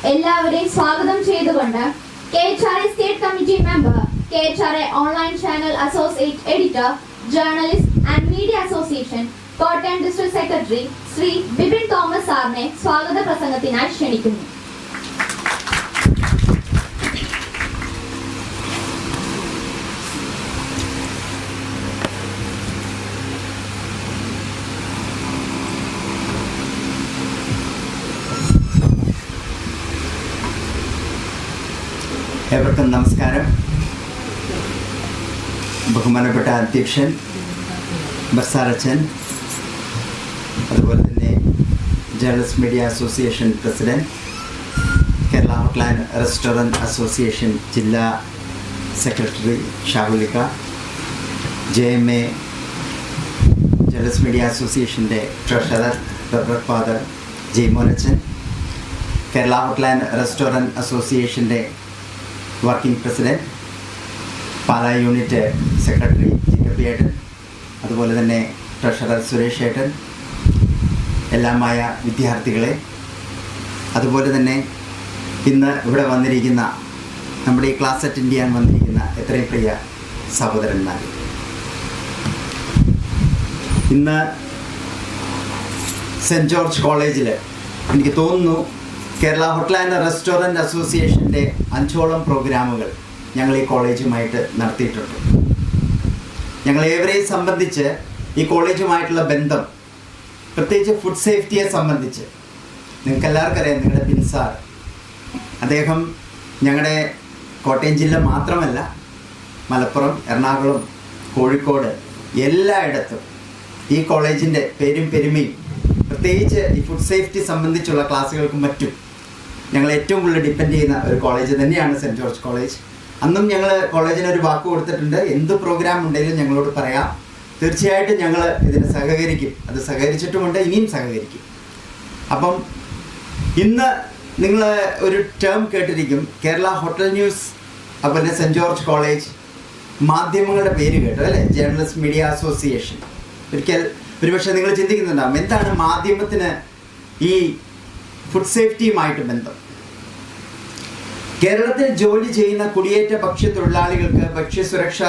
എല്ലാവരെയും സ്വാഗതം ചെയ്തുകൊണ്ട് KHRA state committee member, KHRA online channel associate editor, journalist and media association Kottayam district secretary Shri Bipin Thomas സാറിനെ സ്വാഗത പ്രസംഗത്തിനായി ക്ഷണിക്കുന്നു. ഏവർക്കും നമസ്കാരം. ബഹുമാനപ്പെട്ട അധ്യക്ഷൻ ബർസാറച്ചൻ, അതുപോലെ തന്നെ journalist media association president, Kerala hotel and restaurant association ജില്ലാ സെക്രട്ടറി ഷാഹുലിക്ക, JMA ജേർണലിസ്റ്റ് മീഡിയ അസോസിയേഷൻ്റെ ട്രഷറർ റവറൻഡ് ഫാദർ ജയ്മോനച്ചൻ, കേരള ഹോട്ടൽ ആൻഡ് റെസ്റ്റോറൻറ്റ് അസോസിയേഷൻ്റെ working president, Pala unit secretary Jikkappi ഏട്ടൻ, അതുപോലെ തന്നെ ട്രഷറർ സുരേഷ് ഏട്ടൻ, എല്ലാമായ വിദ്യാർത്ഥികളെ, അതുപോലെ തന്നെ ഇന്ന് ഇവിടെ വന്നിരിക്കുന്ന നമ്മുടെ ഈ ക്ലാസ് അറ്റൻഡ് ചെയ്യാൻ വന്നിരിക്കുന്ന എത്രയും പ്രിയ സഹോദരന്മാർ, ഇന്ന് സെൻറ്റ് ജോർജ് കോളേജിൽ എനിക്ക് തോന്നുന്നു കേരള ഹോട്ടൽ ആൻഡ് റെസ്റ്റോറൻറ്റ് അസോസിയേഷൻ്റെ 5ഓളം പ്രോഗ്രാമുകൾ ഞങ്ങൾ ഈ കോളേജുമായിട്ട് നടത്തിയിട്ടുണ്ട്. ഞങ്ങളേവരെയും സംബന്ധിച്ച് ഈ കോളേജുമായിട്ടുള്ള ബന്ധം, പ്രത്യേകിച്ച് ഫുഡ് സേഫ്റ്റിയെ സംബന്ധിച്ച് നിങ്ങൾക്ക് എല്ലാവർക്കും അറിയാം. നിങ്ങളുടെ ബിൻസാർ, അദ്ദേഹം ഞങ്ങളുടെ കോട്ടയം ജില്ല മാത്രമല്ല, മലപ്പുറം, എറണാകുളം, കോഴിക്കോട് എല്ലായിടത്തും ഈ കോളേജിൻ്റെ പേരും പെരുമയും, പ്രത്യേകിച്ച് ഈ ഫുഡ് സേഫ്റ്റി സംബന്ധിച്ചുള്ള ക്ലാസ്സുകൾക്കും മറ്റും ഞങ്ങൾ ഏറ്റവും കൂടുതൽ ഡിപ്പെൻഡ് ചെയ്യുന്ന ഒരു കോളേജ് തന്നെയാണ് സെൻറ്റ് ജോർജ് കോളേജ്. അന്നും ഞങ്ങൾ കോളേജിന് ഒരു വാക്ക് കൊടുത്തിട്ടുണ്ട്, എന്ത് പ്രോഗ്രാം ഉണ്ടെങ്കിലും ഞങ്ങളോട് പറയാം, തീർച്ചയായിട്ടും ഞങ്ങൾ ഇതിന് സഹകരിക്കും. അത് സഹകരിച്ചിട്ടുമുണ്ട്, ഇനിയും സഹകരിക്കും. അപ്പം ഇന്ന് നിങ്ങൾ ഒരു ടേം കേട്ടിരിക്കും, കേരള ഹോട്ടൽ ന്യൂസ്, അതുപോലെ സെൻറ്റ് ജോർജ് കോളേജ്, മാധ്യമങ്ങളുടെ പേര് കേട്ടു അല്ലേ, ജേർണലിസ്റ്റ് മീഡിയ അസോസിയേഷൻ. ഒരിക്കൽ ഒരുപക്ഷെ നിങ്ങൾ ചിന്തിക്കുന്നുണ്ടാകും, എന്താണ് മാധ്യമത്തിന് ഈ ഫുഡ് സേഫ്റ്റിയുമായിട്ട് ബന്ധം? കേരളത്തിൽ ജോലി ചെയ്യുന്ന കുടിയേറ്റ ഭക്ഷ്യത്തൊഴിലാളികൾക്ക് ഭക്ഷ്യസുരക്ഷാ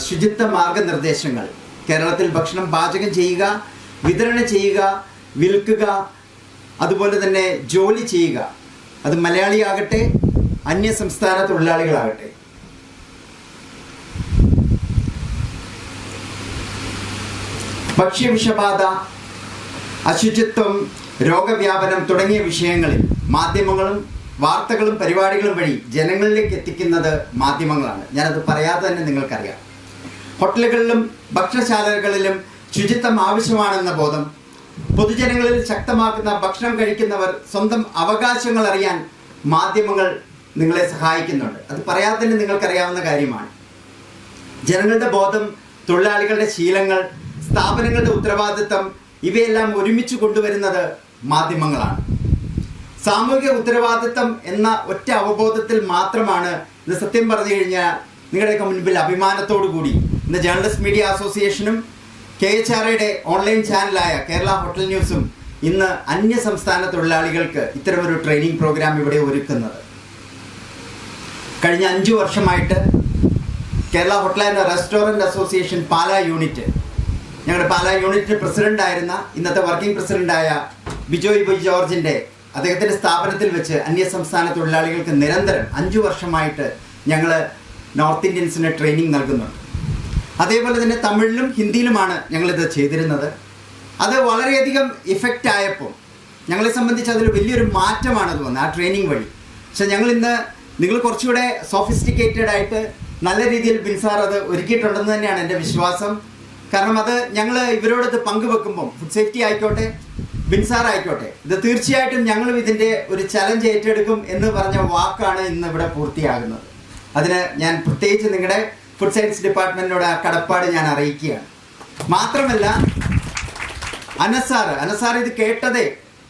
ശുചിത്വ മാർഗനിർദ്ദേശങ്ങൾ, കേരളത്തിൽ ഭക്ഷണം പാചകം ചെയ്യുക, വിതരണം ചെയ്യുക, വിൽക്കുക, അതുപോലെ തന്നെ ജോലി ചെയ്യുക, അത് മലയാളിയാകട്ടെ അന്യസംസ്ഥാന തൊഴിലാളികളാകട്ടെ, ഭക്ഷ്യവിഷബാധ, അശുചിത്വം, രോഗവ്യാപനം തുടങ്ങിയ വിഷയങ്ങളിൽ മാധ്യമങ്ങളും വാർത്തകളും പരിപാടികളും വഴി ജനങ്ങളിലേക്ക് എത്തിക്കുന്നത് മാധ്യമങ്ങളാണ്. ഞാനത് പറയാതെ തന്നെ നിങ്ങൾക്കറിയാം. ഹോട്ടലുകളിലും ഭക്ഷണശാലകളിലും ശുചിത്വം ആവശ്യമാണെന്ന ബോധം പൊതുജനങ്ങളിൽ ശക്തമാക്കുന്ന, ഭക്ഷണം കഴിക്കുന്നവർ സ്വന്തം അവകാശങ്ങൾ അറിയാൻ മാധ്യമങ്ങൾ നിങ്ങളെ സഹായിക്കുന്നുണ്ട്. അത് പറയാതെ തന്നെ നിങ്ങൾക്കറിയാവുന്ന കാര്യമാണ്. ജനങ്ങളുടെ ബോധം, തൊഴിലാളികളുടെ ശീലങ്ങൾ, സ്ഥാപനങ്ങളുടെ ഉത്തരവാദിത്തം, ഇവയെല്ലാം ഒരുമിച്ച് കൊണ്ടുവരുന്നത് മാധ്യമങ്ങളാണ്. സാമൂഹിക ഉത്തരവാദിത്തം എന്ന ഒറ്റ അവബോധത്തിൽ മാത്രമാണ് ഇത് സത്യം പറഞ്ഞു കഴിഞ്ഞാൽ നിങ്ങളുടെയൊക്കെ മുൻപിൽ അഭിമാനത്തോടു കൂടി ഇന്ന് ജേർണലിസ്റ്റ് മീഡിയ അസോസിയേഷനും KHRAയുടെ ഓൺലൈൻ ചാനലായ കേരള ഹോട്ടൽ ന്യൂസും ഇന്ന് അന്യസംസ്ഥാന തൊഴിലാളികൾക്ക് ഇത്തരമൊരു ട്രെയിനിങ് പ്രോഗ്രാം ഇവിടെ ഒരുക്കുന്നത്. കഴിഞ്ഞ 5 വർഷമായിട്ട് Kerala hotel and restaurant association Pala unit, ഞങ്ങളുടെ പാലാ യൂണിറ്റ് പ്രസിഡൻ്റായിരുന്ന ഇന്നത്തെ വർക്കിംഗ് പ്രസിഡൻ്റായ ബിജോയ് ജോർജിൻ്റെ അദ്ദേഹത്തിൻ്റെ സ്ഥാപനത്തിൽ വെച്ച് അന്യസംസ്ഥാന തൊഴിലാളികൾക്ക് നിരന്തരം 5 വർഷമായിട്ട് ഞങ്ങൾ നോർത്ത് ഇന്ത്യൻസിന് ട്രെയിനിങ് നൽകുന്നുണ്ട്. അതേപോലെ തന്നെ തമിഴിലും ഹിന്ദിയിലുമാണ് ഞങ്ങളിത് ചെയ്തിരുന്നത്. അത് വളരെയധികം ഇഫക്റ്റ് ആയപ്പോൾ ഞങ്ങളെ സംബന്ധിച്ച് അതിൽ വലിയൊരു മാറ്റമാണ് അത് വന്നത് ആ ട്രെയിനിങ് വഴി. പക്ഷെ ഞങ്ങളിന്ന് നിങ്ങൾ കുറച്ചുകൂടെ സോഫിസ്റ്റിക്കേറ്റഡ് ആയിട്ട് നല്ല രീതിയിൽ ബിൻസാർ അത് ഒരുക്കിയിട്ടുണ്ടെന്ന് തന്നെയാണ് എൻ്റെ വിശ്വാസം. കാരണം അത് ഞങ്ങൾ ഇവരോടത് പങ്കുവെക്കുമ്പം ഫുഡ് സേഫ്റ്റി ആയിക്കോട്ടെ, ബിൻസാർ ആയിക്കോട്ടെ, ഇത് തീർച്ചയായിട്ടും ഞങ്ങളും ഇതിൻ്റെ ഒരു ചലഞ്ച് ഏറ്റെടുക്കും എന്ന് പറഞ്ഞ വാക്കാണ് ഇന്ന് ഇവിടെ പൂർത്തിയാകുന്നത്. അതിന് ഞാൻ പ്രത്യേകിച്ച് നിങ്ങളുടെ ഫുഡ് സയൻസ് ഡിപ്പാർട്ട്മെൻറ്റിനോട് ആ കടപ്പാട് ഞാൻ അറിയിക്കുകയാണ്. മാത്രമല്ല അനസാർ ഇത് കേട്ടതേ,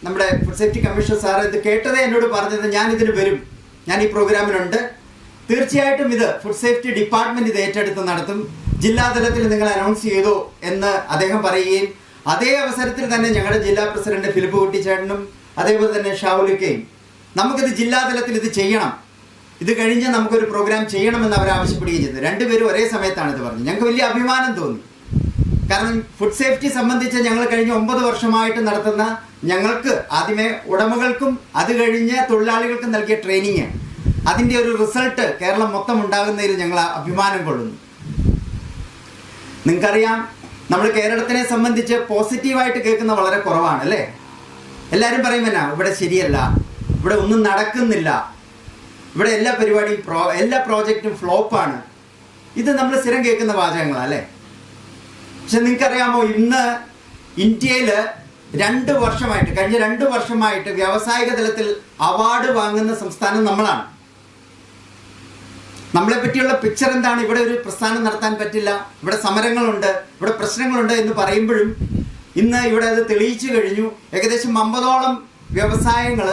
നമ്മുടെ ഫുഡ് സേഫ്റ്റി കമ്മീഷണർ സാർ ഇത് കേട്ടതേ എന്നോട് പറഞ്ഞത്, ഞാനിതിന് വരും, ഞാൻ ഈ പ്രോഗ്രാമിനുണ്ട്, തീർച്ചയായിട്ടും ഇത് ഫുഡ് സേഫ്റ്റി ഡിപ്പാർട്ട്മെൻറ്റ് ഇത് ഏറ്റെടുത്ത് നടത്തും, ജില്ലാതലത്തിൽ നിങ്ങൾ അനൗൺസ് ചെയ്തോ എന്ന് അദ്ദേഹം പറയുകയും അതേ അവസരത്തിൽ തന്നെ ഞങ്ങളുടെ ജില്ലാ പ്രസിഡന്റ് ഫിലിപ്പ് കുട്ടിച്ചേട്ടനും അതേപോലെ തന്നെ ഷാവുലിക്കയും നമുക്കിത് ജില്ലാതലത്തിൽ ഇത് ചെയ്യണം, ഇത് കഴിഞ്ഞ് നമുക്കൊരു പ്രോഗ്രാം ചെയ്യണമെന്ന് അവർ ആവശ്യപ്പെടുകയും ചെയ്തു. രണ്ടുപേരും ഒരേ സമയത്താണ് ഇത് പറഞ്ഞത്. ഞങ്ങൾക്ക് വലിയ അഭിമാനം തോന്നി. കാരണം ഫുഡ് സേഫ്റ്റി സംബന്ധിച്ച് ഞങ്ങൾ കഴിഞ്ഞ 9 വർഷമായിട്ട് നടത്തുന്ന, ഞങ്ങൾക്ക് ആദ്യമേ ഉടമകൾക്കും അത് കഴിഞ്ഞ് തൊഴിലാളികൾക്കും നൽകിയ ട്രെയിനിങ്, അതിൻ്റെ ഒരു റിസൾട്ട് കേരളം മൊത്തം ഉണ്ടാകുന്നതിൽ ഞങ്ങൾ അഭിമാനം കൊള്ളുന്നു. നിങ്ങൾക്കറിയാം, നമ്മൾ കേരളത്തിനെ സംബന്ധിച്ച് പോസിറ്റീവായിട്ട് കേൾക്കുന്ന വളരെ കുറവാണ് അല്ലേ? എല്ലാവരും പറയുമെന്നാ, ഇവിടെ ശരിയല്ല, ഇവിടെ ഒന്നും നടക്കുന്നില്ല, ഇവിടെ എല്ലാ പരിപാടിയും എല്ലാ പ്രോജക്റ്റും ഫ്ലോപ്പാണ്. ഇത് നമ്മൾ സ്ഥിരം കേൾക്കുന്ന വാചകങ്ങളാണ് അല്ലേ? പക്ഷെ നിങ്ങൾക്കറിയാമോ, ഇന്ന് ഇന്ത്യയിൽ 2 വർഷമായിട്ട്, കഴിഞ്ഞ 2 വർഷമായിട്ട് വ്യാവസായിക തലത്തിൽ അവാർഡ് വാങ്ങുന്ന സംസ്ഥാനം നമ്മളാണ്. നമ്മളെ പറ്റിയുള്ള പിക്ചർ എന്താണ്? ഇവിടെ ഒരു പ്രസ്ഥാനം നടത്താൻ പറ്റില്ല, ഇവിടെ സമരങ്ങളുണ്ട്, ഇവിടെ പ്രശ്നങ്ങളുണ്ട് എന്ന് പറയുമ്പോഴും ഇന്ന് ഇവിടെ അത് തെളിയിച്ചു കഴിഞ്ഞു. ഏകദേശം 50ഓളം വ്യവസായങ്ങൾ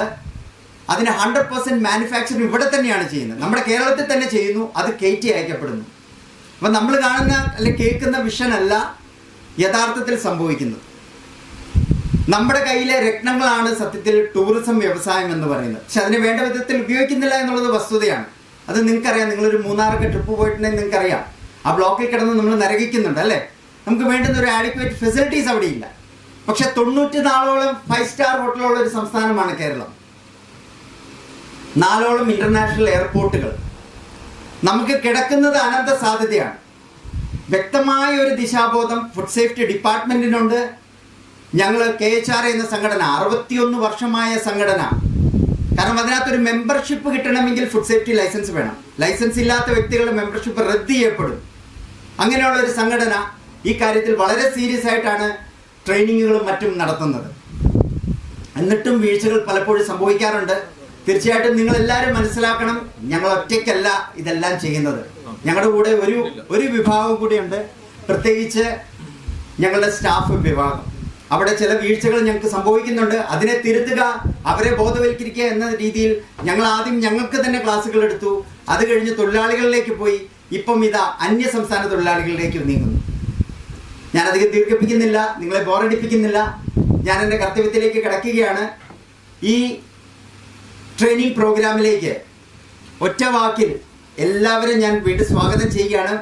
അതിന് 100% മാനുഫാക്ചറിങ് ഇവിടെ തന്നെയാണ് ചെയ്യുന്നത്, നമ്മുടെ കേരളത്തിൽ തന്നെ ചെയ്യുന്നു, അത് കയറ്റി അയക്കപ്പെടുന്നു. അപ്പം നമ്മൾ കാണുന്ന അല്ലെങ്കിൽ കേൾക്കുന്ന വിഷനല്ല യഥാർത്ഥത്തിൽ സംഭവിക്കുന്നത്. നമ്മുടെ കയ്യിലെ രത്നങ്ങളാണ് സത്യത്തിൽ ടൂറിസം വ്യവസായം എന്ന് പറയുന്നത്. പക്ഷെ അതിനെ വേണ്ട വിധത്തിൽ ഉപയോഗിക്കുന്നില്ല എന്നുള്ളത് വസ്തുതയാണ്. അത് നിങ്ങൾക്കറിയാം. നിങ്ങളൊരു മൂന്നാറൊക്കെ ട്രിപ്പ് പോയിട്ടുണ്ടെങ്കിൽ നിങ്ങൾക്കറിയാം, ആ ബ്ലോക്കിൽ കിടന്ന് നമ്മൾ നരകിക്കുന്നുണ്ട് അല്ലേ? നമുക്ക് വേണ്ടുന്ന ഒരു ആഡിക്വേറ്റ് ഫെസിലിറ്റീസ് അവിടെ ഇല്ല. പക്ഷെ 94ഓളം 5 സ്റ്റാർ ഹോട്ടലുള്ള ഒരു സംസ്ഥാനമാണ് കേരളം. 4ഓളം ഇന്റർനാഷണൽ എയർപോർട്ടുകൾ. നമുക്ക് കിടക്കുന്നത് അനന്ത സാധ്യതയാണ്. വ്യക്തമായ ഒരു ദിശാബോധം ഫുഡ് സേഫ്റ്റി ഡിപ്പാർട്ട്മെന്റിനുണ്ട്. ഞങ്ങൾ KHRA എന്ന സംഘടന 61 വർഷമായ സംഘടന. കാരണം അതിനകത്തൊരു മെമ്പർഷിപ്പ് കിട്ടണമെങ്കിൽ ഫുഡ് സേഫ്റ്റി ലൈസൻസ് വേണം. ലൈസൻസ് ഇല്ലാത്ത വ്യക്തികളുടെ മെമ്പർഷിപ്പ് റദ്ദ് ചെയ്യപ്പെടും. അങ്ങനെയുള്ള ഒരു സംഘടന ഈ കാര്യത്തിൽ വളരെ സീരിയസ് ആയിട്ടാണ് ട്രെയിനിങ്ങുകളും മറ്റും നടത്തുന്നത്. എന്നിട്ടും വീഴ്ചകൾ പലപ്പോഴും സംഭവിക്കാറുണ്ട്. തീർച്ചയായിട്ടും നിങ്ങൾ എല്ലാവരും മനസ്സിലാക്കണം, ഞങ്ങൾ ഒറ്റയ്ക്കല്ല ഇതെല്ലാം ചെയ്യുന്നത്. ഞങ്ങളുടെ കൂടെ ഒരു വിഭാഗം കൂടിയുണ്ട്, പ്രത്യേകിച്ച് ഞങ്ങളുടെ സ്റ്റാഫ് വിഭാഗം. അവിടെ ചില വീഴ്ചകൾ ഞങ്ങൾക്ക് സംഭവിക്കുന്നുണ്ട്. അതിനെ തിരുത്തുക, അവരെ ബോധവൽക്കരിക്കുക എന്ന രീതിയിൽ ഞങ്ങൾ ആദ്യം ഞങ്ങൾക്ക് തന്നെ ക്ലാസ്സുകൾ എടുത്തു. അത് കഴിഞ്ഞ് തൊഴിലാളികളിലേക്ക് പോയി. ഇപ്പം ഇതാ അന്യ സംസ്ഥാന തൊഴിലാളികളിലേക്ക് നീങ്ങുന്നു. ഞാനധികം ദീർഘിപ്പിക്കുന്നില്ല, നിങ്ങളെ ബോറടിപ്പിക്കുന്നില്ല. ഞാൻ എൻ്റെ കർത്തവ്യത്തിലേക്ക് കിടക്കുകയാണ്. ഈ ട്രെയിനിങ് പ്രോഗ്രാമിലേക്ക് ഒറ്റ വാക്കിൽ എല്ലാവരും ഞാൻ വീണ്ടും സ്വാഗതം ചെയ്യുകയാണ്.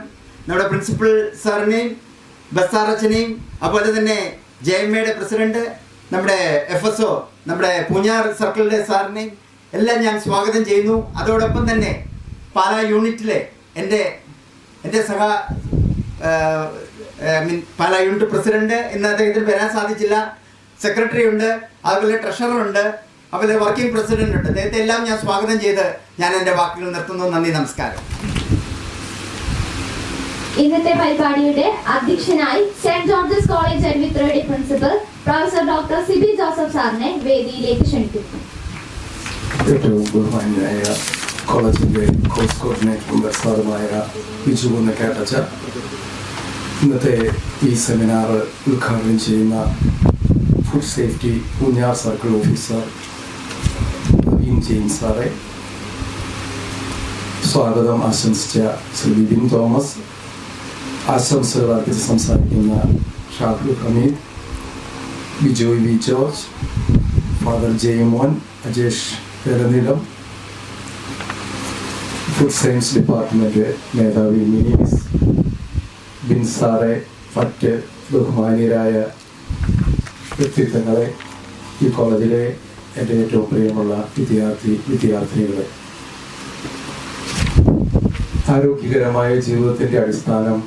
നമ്മുടെ പ്രിൻസിപ്പൽ സാറിനെയും ബസാറച്ചനെയും അതുപോലെ തന്നെ JMAയുടെ പ്രസിഡന്റ്, നമ്മുടെ FSO, നമ്മുടെ പൂഞ്ഞാർ സർക്കിളിലെ സാറിനെയും എല്ലാം ഞാൻ സ്വാഗതം ചെയ്യുന്നു. അതോടൊപ്പം തന്നെ പാലാ യൂണിറ്റിലെ എൻ്റെ പാലാ യൂണിറ്റ് പ്രസിഡന്റ്, ഇന്ന് അദ്ദേഹത്തിന് വരാൻ സാധിച്ചില്ല, സെക്രട്ടറി ഉണ്ട്, അതുപോലെ ട്രഷറർ ഉണ്ട്, അതുപോലെ വർക്കിംഗ് പ്രസിഡന്റ് ഉണ്ട്. അദ്ദേഹത്തെ എല്ലാം ഞാൻ സ്വാഗതം ചെയ്ത് ഞാൻ എൻ്റെ വാക്കുകൾ നിർത്തുന്നു. നന്ദി, നമസ്കാരം. ഇന്നത്തെ പരിപാടിയുടെ അധ്യക്ഷനായി സെന്റ് ജോർജസ് കോളേജ് എഡ്വിത്രയുടെ principal professor doctor Sibi Joseph സാറിനെ വേദിയിലേക്ക് ക്ഷണിക്കുന്നു. ഏറ്റവും ബഹുമാന്യനായ കോളേജിന്റെ കോഴ്സ് കോർഡിനേറ്ററും സാറുമായ ബിജു കുന്നക്കാട്ടച്ച, ഇന്നത്തെ ഈ സെമിനാർ ഉദ്ഘാടനം ചെയ്യുന്ന food safety Poonjar circle officer Naveen James സാറെ, സ്വാഗതം ആശംസിച്ച ശ്രീ വിപിൻ തോമസ്, ആശംസകൾ അർപ്പിച്ച് സംസാരിക്കുന്ന Shahul Hameed, Bijoy V George, father Jayamon, Ajesh Peranilam, food science department മേധാവി മിനിമിസ്, ബിൻസാറെ, മറ്റ് ബഹുമാനീയരായ വ്യക്തിത്വങ്ങളെ, ഈ കോളേജിലെ എൻ്റെ ഏറ്റവും പ്രിയമുള്ള വിദ്യാർത്ഥിനികളെ, ആരോഗ്യകരമായ ജീവിതത്തിൻ്റെ അടിസ്ഥാനം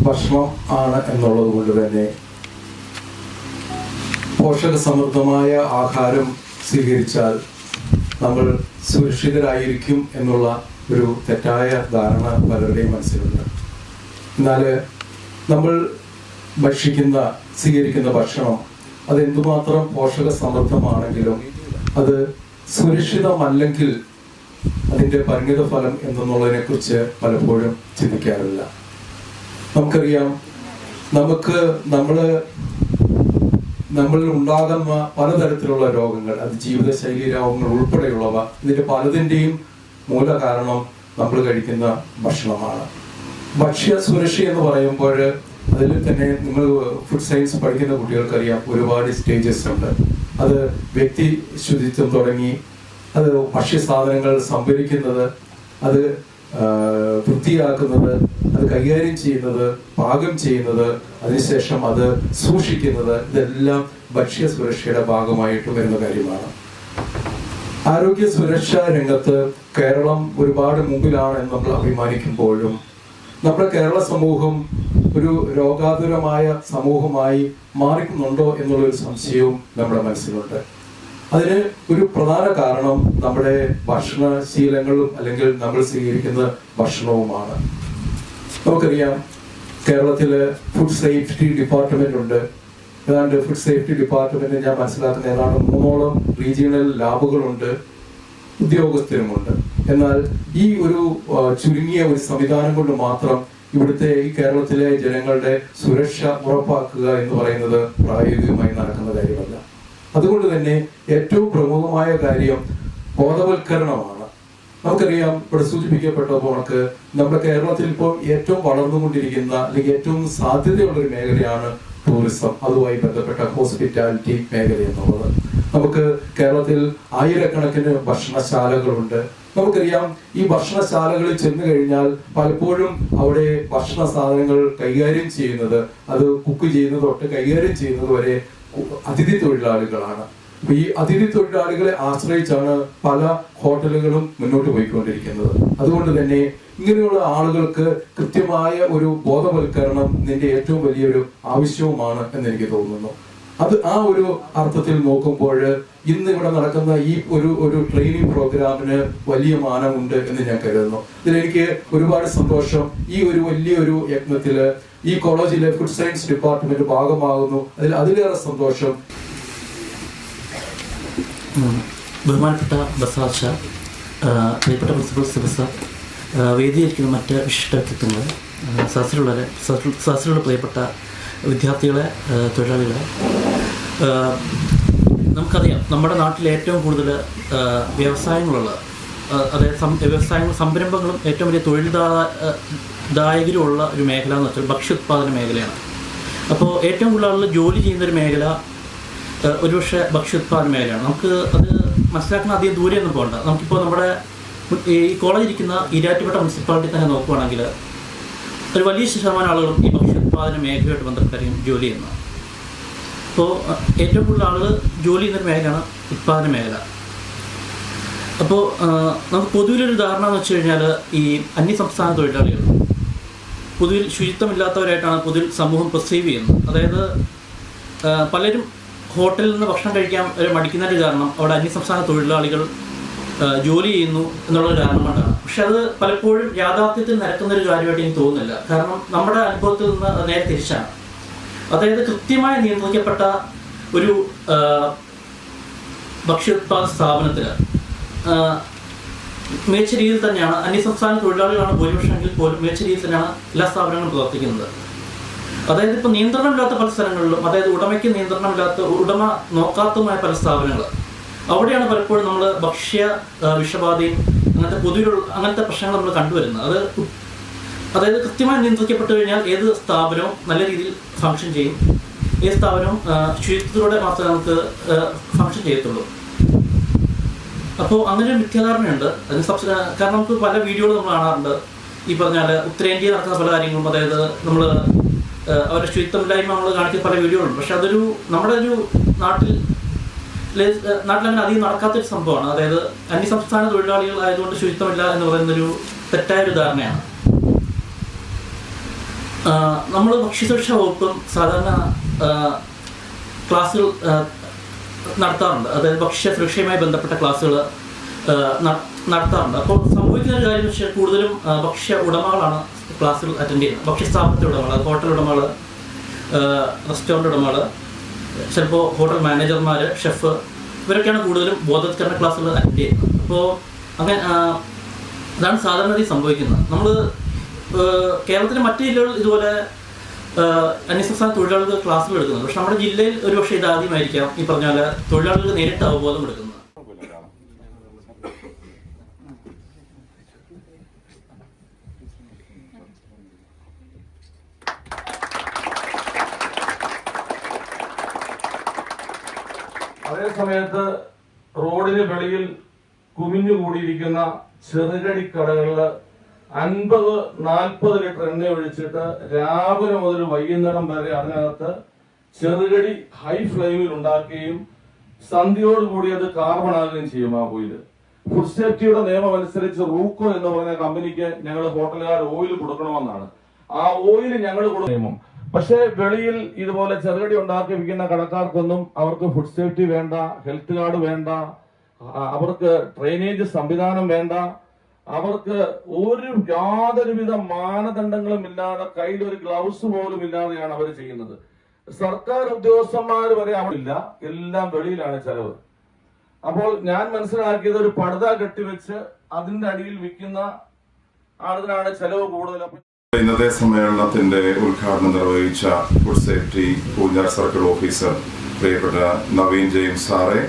ഭക്ഷണം ആണ് എന്നുള്ളത് കൊണ്ട് തന്നെ പോഷകസമൃദ്ധമായ ആഹാരം സ്വീകരിച്ചാൽ നമ്മൾ സുരക്ഷിതരായിരിക്കും എന്നുള്ള ഒരു തെറ്റായ ധാരണ പലരുടെയും മനസ്സിലുണ്ട്. എന്നാൽ നമ്മൾ സ്വീകരിക്കുന്ന ഭക്ഷണം അതെന്തുമാത്രം പോഷകസമൃദ്ധമാണെങ്കിലും അത് സുരക്ഷിതമല്ലെങ്കിൽ അതിൻ്റെ പരിണിത ഫലം എന്തെന്നുള്ളതിനെ കുറിച്ച് പലപ്പോഴും ചിന്തിക്കാറില്ല. നമുക്കറിയാം, നമ്മളിൽ ഉണ്ടാകുന്ന പലതരത്തിലുള്ള രോഗങ്ങൾ, അത് ജീവിതശൈലി രോഗങ്ങൾ ഉൾപ്പെടെയുള്ളവ, ഇതിൻ്റെ പലതിൻ്റെയും മൂലകാരണം നമ്മൾ കഴിക്കുന്ന ഭക്ഷണമാണ്. ഭക്ഷ്യ സുരക്ഷ എന്ന് പറയുമ്പോൾ അതിൽ തന്നെ നിങ്ങൾ ഫുഡ് സയൻസ് പഠിക്കുന്ന കുട്ടികൾക്കറിയാം ഒരുപാട് സ്റ്റേജസ് ഉണ്ട്. അത് വ്യക്തി ശുചിത്വം തുടങ്ങി അത് ഭക്ഷ്യസാധനങ്ങൾ സംഭരിക്കുന്നത്, അത് വൃത്തിയാക്കുന്നത്, അത് കൈകാര്യം ചെയ്യുന്നത്, പാകം ചെയ്യുന്നത്, അതിനുശേഷം അത് സൂക്ഷിക്കുന്നത്, ഇതെല്ലാം ഭക്ഷ്യ സുരക്ഷയുടെ ഭാഗമായിട്ട് വരുന്ന കാര്യമാണ്. ആരോഗ്യ സുരക്ഷാ രംഗത്ത് കേരളം ഒരുപാട് മുമ്പിലാണ് എന്ന് നമ്മൾ അഭിമാനിക്കുമ്പോഴും നമ്മുടെ കേരള സമൂഹം ഒരു രോഗാതുരമായ സമൂഹമായി മാറിക്കുന്നുണ്ടോ എന്നുള്ളൊരു സംശയവും നമ്മുടെ മനസ്സിലുണ്ട്. അതിന് ഒരു പ്രധാന കാരണം നമ്മുടെ ഭക്ഷണശീലങ്ങളും അല്ലെങ്കിൽ നമ്മൾ സ്വീകരിക്കുന്ന ഭക്ഷണവുമാണ്. നമുക്കറിയാം കേരളത്തില് ഫുഡ് സേഫ്റ്റി ഡിപ്പാർട്ട്മെന്റ് ഉണ്ട്. ഏതാണ്ട് ഫുഡ് സേഫ്റ്റി ഡിപ്പാർട്ട്മെന്റ് ഞാൻ മനസ്സിലാക്കുന്ന ഏതാണ്ട് 3ഓളം റീജിയണൽ ലാബുകളുണ്ട്, ഉദ്യോഗസ്ഥരുമുണ്ട്. എന്നാൽ ഈ ഒരു ചുരുങ്ങിയ ഒരു സംവിധാനം കൊണ്ട് മാത്രം ഇവിടുത്തെ ഈ കേരളത്തിലെ ജനങ്ങളുടെ സുരക്ഷ ഉറപ്പാക്കുക എന്ന് പറയുന്നത് പ്രായോഗികമായി നടക്കുന്ന കാര്യമല്ല. അതുകൊണ്ട് തന്നെ ഏറ്റവും പ്രമുഖമായ കാര്യം ബോധവൽക്കരണമാണ്. നമുക്കറിയാം, ഇവിടെ സൂചിപ്പിക്കപ്പെട്ടപ്പോൾ നമ്മുടെ കേരളത്തിൽ ഇപ്പോൾ ഏറ്റവും വളർന്നുകൊണ്ടിരിക്കുന്ന അല്ലെങ്കിൽ ഏറ്റവും സാധ്യതയുള്ള ഒരു മേഖലയാണ് ടൂറിസം, അതുമായി ബന്ധപ്പെട്ട ഹോസ്പിറ്റാലിറ്റി മേഖല എന്നുള്ളത്. നമുക്ക് കേരളത്തിൽ ആയിരക്കണക്കിന് ഭക്ഷണശാലകളുണ്ട്. നമുക്കറിയാം, ഈ ഭക്ഷണശാലകളിൽ ചെന്ന് കഴിഞ്ഞാൽ പലപ്പോഴും അവിടെ ഭക്ഷണ സാധനങ്ങൾ കൈകാര്യം ചെയ്യുന്നത്, അത് കുക്ക് ചെയ്യുന്നത് തൊട്ട് കൈകാര്യം ചെയ്യുന്നത് വരെ അതിഥി തൊഴിലാളികളാണ്. അപ്പൊ ഈ അതിഥി തൊഴിലാളികളെ ആശ്രയിച്ചാണ് പല ഹോട്ടലുകളും മുന്നോട്ട് പോയിക്കൊണ്ടിരിക്കുന്നത്. അതുകൊണ്ട് തന്നെ ഇങ്ങനെയുള്ള ആളുകൾക്ക് കൃത്യമായ ഒരു ബോധവൽക്കരണം ഇതിന്റെ ഏറ്റവും വലിയൊരു ആവശ്യവുമാണ് എന്ന് എനിക്ക് തോന്നുന്നു. അത് ആ ഒരു അർത്ഥത്തിൽ നോക്കുമ്പോൾ ഇന്ന് ഇവിടെ നടക്കുന്ന ഈ ഒരു ട്രെയിനിങ് പ്രോഗ്രാമിന് വലിയ മാനമുണ്ട് എന്ന് ഞാൻ കരുതുന്നു. ഇതിലെനിക്ക് ഒരുപാട് സന്തോഷം. ഈ ഒരു വലിയൊരു യജ്ഞത്തില് ഈ കോളേജിലെ ഫുഡ് സയൻസ് ഡിപ്പാർട്ട്മെന്റ് ഭാഗമാകുന്നു. അതിലേറെ സന്തോഷം. ബഹുമാനപ്പെട്ട ബസാർച്ച, പ്രിയപ്പെട്ട പ്രിൻസിപ്പൽ സിബസ, വേദിയിരിക്കുന്ന മറ്റ് വിശിഷ്ട വ്യക്തിത്വങ്ങൾ, സദസ്സിലുള്ള പ്രിയപ്പെട്ട വിദ്യാർത്ഥികളെ, തൊഴിലാളികളെ, നമുക്കറിയാം നമ്മുടെ നാട്ടിൽ ഏറ്റവും കൂടുതൽ വ്യവസായങ്ങളുള്ള, അതായത് വ്യവസായങ്ങളും സംരംഭങ്ങളും ഏറ്റവും വലിയ തൊഴിൽദായകരുമുള്ള ഒരു മേഖല എന്ന് വെച്ചാൽ ഭക്ഷ്യോത്പാദന മേഖലയാണ്. അപ്പോൾ ഏറ്റവും കൂടുതൽ ആളുകൾ ജോലി ചെയ്യുന്നൊരു മേഖല ഒരുപക്ഷെ ഭക്ഷ്യോത്പാദന മേഖലയാണ്. നമുക്ക് അത് മനസ്സിലാക്കുന്ന അധികം ദൂരെയൊന്നും പോകണ്ട. നമുക്കിപ്പോൾ നമ്മുടെ ഈ കോളേജ് ഇരിക്കുന്ന ഈരാറ്റുപേട്ട മുനിസിപ്പാലിറ്റി തന്നെ നോക്കുകയാണെങ്കിൽ ഒരു വലിയ ശതമാനം ആളുകളും ഈ ഭക്ഷ്യോത്പാദന മേഖലയായിട്ട് ബന്ധപ്പെട്ടായിരിക്കും ജോലി ചെയ്യുന്നത്. അപ്പോൾ ഏറ്റവും കൂടുതൽ ആളുകൾ ജോലി ചെയ്യുന്നൊരു മേഖലയാണ് ഉത്പാദന മേഖല. അപ്പോൾ നമുക്ക് പൊതുവിലൊരു ധാരണ എന്ന് വെച്ച് കഴിഞ്ഞാൽ ഈ അന്യസംസ്ഥാന തൊഴിലാളികൾ പൊതുവിൽ ശുചിത്വമില്ലാത്തവരായിട്ടാണ് പൊതുവിൽ സമൂഹം പെർസീവ് ചെയ്യുന്നത്. അതായത് പലരും ഹോട്ടലിൽ നിന്ന് ഭക്ഷണം കഴിക്കാൻ മടിക്കുന്നതിൻ്റെ കാരണം അവിടെ അന്യസംസ്ഥാന തൊഴിലാളികൾ ജോലി ചെയ്യുന്നു എന്നുള്ളൊരു കാരണം കൊണ്ടാണ്. പക്ഷെ അത് പലപ്പോഴും യാഥാർത്ഥ്യത്തിൽ നിരക്കുന്നൊരു കാര്യമായിട്ട് എനിക്ക് തോന്നുന്നില്ല. കാരണം നമ്മുടെ അനുഭവത്തിൽ നിന്ന് അത് നേരെ തിരിച്ചാണ്. അതായത് കൃത്യമായി നിയന്ത്രിക്കപ്പെട്ട ഒരു ഭക്ഷ്യോത്പാദന സ്ഥാപനത്തിൽ മികച്ച രീതിയിൽ തന്നെയാണ്, അന്യസംസ്ഥാന തൊഴിലാളികളാണ് ഭൂരിപക്ഷമെങ്കിൽ പോലും മികച്ച രീതിയിൽ തന്നെയാണ് എല്ലാ സ്ഥാപനങ്ങളും പ്രവർത്തിക്കുന്നത്. അതായത് ഇപ്പോൾ നിയന്ത്രണമില്ലാത്ത പല സ്ഥലങ്ങളിലും, അതായത് ഉടമയ്ക്ക് നിയന്ത്രണമില്ലാത്ത, ഉടമ നോക്കാത്തതുമായ പല സ്ഥാപനങ്ങൾ, അവിടെയാണ് പലപ്പോഴും നമ്മൾ ഭക്ഷ്യ വിഷബാധയും അങ്ങനത്തെ പ്രശ്നങ്ങൾ നമ്മൾ കണ്ടുവരുന്നത്. അതായത് കൃത്യമായി നിയന്ത്രിക്കപ്പെട്ടു കഴിഞ്ഞാൽ ഏത് സ്ഥാപനവും നല്ല രീതിയിൽ ഫങ്ഷൻ ചെയ്യും. ഏത് സ്ഥാപനവും ശുചിത്വത്തിലൂടെ മാത്രമേ നമുക്ക് ഫങ്ഷൻ ചെയ്യത്തുള്ളൂ. അപ്പോൾ അങ്ങനെ ഒരു മിഥ്യാധാരണയുണ്ട്. അതിന് കാരണം നമുക്ക് പല വീഡിയോകൾ നമ്മൾ കാണാറുണ്ട്. ഈ പറഞ്ഞാൽ ഉത്തരേന്ത്യയിൽ നടക്കുന്ന പല കാര്യങ്ങളും, അതായത് നമ്മൾ അവരുടെ ശുചിത്വമില്ലായ്മ നമ്മൾ കാണിക്കുന്ന പല വീഡിയോകളുണ്ട്. പക്ഷെ അതൊരു നമ്മുടെ ഒരു നാട്ടിലങ്ങനെ അധികം നടക്കാത്തൊരു സംഭവമാണ്. അതായത് അന്യസംസ്ഥാന തൊഴിലാളികൾ ആയതുകൊണ്ട് ശുചിത്വമില്ല എന്ന് പറയുന്നൊരു തെറ്റായൊരു ധാരണയാണ്. നമ്മൾ ഭക്ഷ്യസുരക്ഷാ വകുപ്പും സാധാരണ ക്ലാസ്സുകൾ നടത്താറുണ്ട്. അതായത് ഭക്ഷ്യസുരക്ഷയുമായി ബന്ധപ്പെട്ട ക്ലാസ്സുകൾ നടത്താറുണ്ട്. അപ്പോൾ സംഭവിക്കുന്ന ഒരു കാര്യം എന്ന് വെച്ചാൽ കൂടുതലും ഭക്ഷ്യ ഉടമകളാണ് ക്ലാസ്സുകൾ അറ്റൻഡ് ചെയ്യുന്നത്. ഭക്ഷ്യസ്ഥാപനത്തിൻ്റെ ഉടമകൾ, ഹോട്ടൽ ഉടമകൾ, റെസ്റ്റോറൻറ്റ് ഉടമകൾ, ചിലപ്പോൾ ഹോട്ടൽ മാനേജർമാർ, ഷെഫ്, ഇവരൊക്കെയാണ് കൂടുതലും ബോധവത്കരണ ക്ലാസ്സുകൾ അറ്റൻഡ് ചെയ്യുന്നത്. അപ്പോൾ അങ്ങനെ അതാണ് സാധാരണ സംഭവിക്കുന്നത്. നമ്മൾ കേരളത്തിലെ മറ്റ് ജില്ലകളിൽ ഇതുപോലെ അന്യസംസ്ഥാന തൊഴിലാളികൾ ക്ലാസ്സുകൾ എടുക്കുന്നത്. പക്ഷെ നമ്മുടെ ജില്ലയിൽ ഒരുപക്ഷെ ഇതാദ്യമായിരിക്കാം ഈ പറഞ്ഞാൽ തൊഴിലാളികൾക്ക് നേരിട്ട് അവബോധം എടുക്കുന്നത്. അതേ സമയത്ത് റോഡിന് വെളിയിൽ കുമിഞ്ഞുകൂടിയിരിക്കുന്ന ചെറുകടി കടകളിൽ 50-40 ലിറ്റർ എണ്ണ ഒഴിച്ചിട്ട് രാവിലെ മുതൽ വൈകുന്നേരം വരെ അതിനകത്ത് ചെറുകടി ഹൈ ഫ്ലെയിമിൽ ഉണ്ടാക്കുകയും സന്ധ്യയോടുകൂടി അത് കാർബൺ ആകുകയും ചെയ്യും. ആ ഓയില് ഫുഡ് സേഫ്റ്റിയുടെ നിയമം അനുസരിച്ച് റൂക്കോ എന്ന് പറഞ്ഞ കമ്പനിക്ക് ഞങ്ങൾ ഹോട്ടലുകാർ ഓയിൽ കൊടുക്കണമെന്നാണ്. ആ ഓയിൽ ഞങ്ങൾ നിയമം. പക്ഷേ വെളിയിൽ ഇതുപോലെ ചെറുകടി ഉണ്ടാക്കി വിൽക്കുന്ന കടക്കാർക്കൊന്നും അവർക്ക് ഫുഡ് സേഫ്റ്റി വേണ്ട, ഹെൽത്ത് കാർഡ് വേണ്ട, അവർക്ക് ഡ്രെയിനേജ് സംവിധാനം വേണ്ട, അവർക്ക് യാതൊരുവിധ മാനദണ്ഡങ്ങളും ഇല്ലാതെ കയ്യിൽ ഒരു ഗ്ലൗസ് പോലും ഇല്ലാതെയാണ് അവർ ചെയ്യുന്നത്. സർക്കാർ ഉദ്യോഗസ്ഥന്മാർ വരെ അവിടെ ഇല്ല, എല്ലാം വെളിയിലാണ് ചെലവ്. അപ്പോൾ ഞാൻ മനസ്സിലാക്കിയത് ഒരു പർദ്ദ കെട്ടിവെച്ച് അതിന്റെ അടിയിൽ വിൽക്കുന്ന ആളുകളാണ് ചെലവ് കൂടുതൽ. ഇന്നത്തെ സമ്മേളനത്തിന്റെ ഉദ്ഘാടനം നിർവഹിച്ച food safety Poonjar circle officer പ്രിയപ്പെട്ട നവീൻ ജെയിംസ് സാറെ,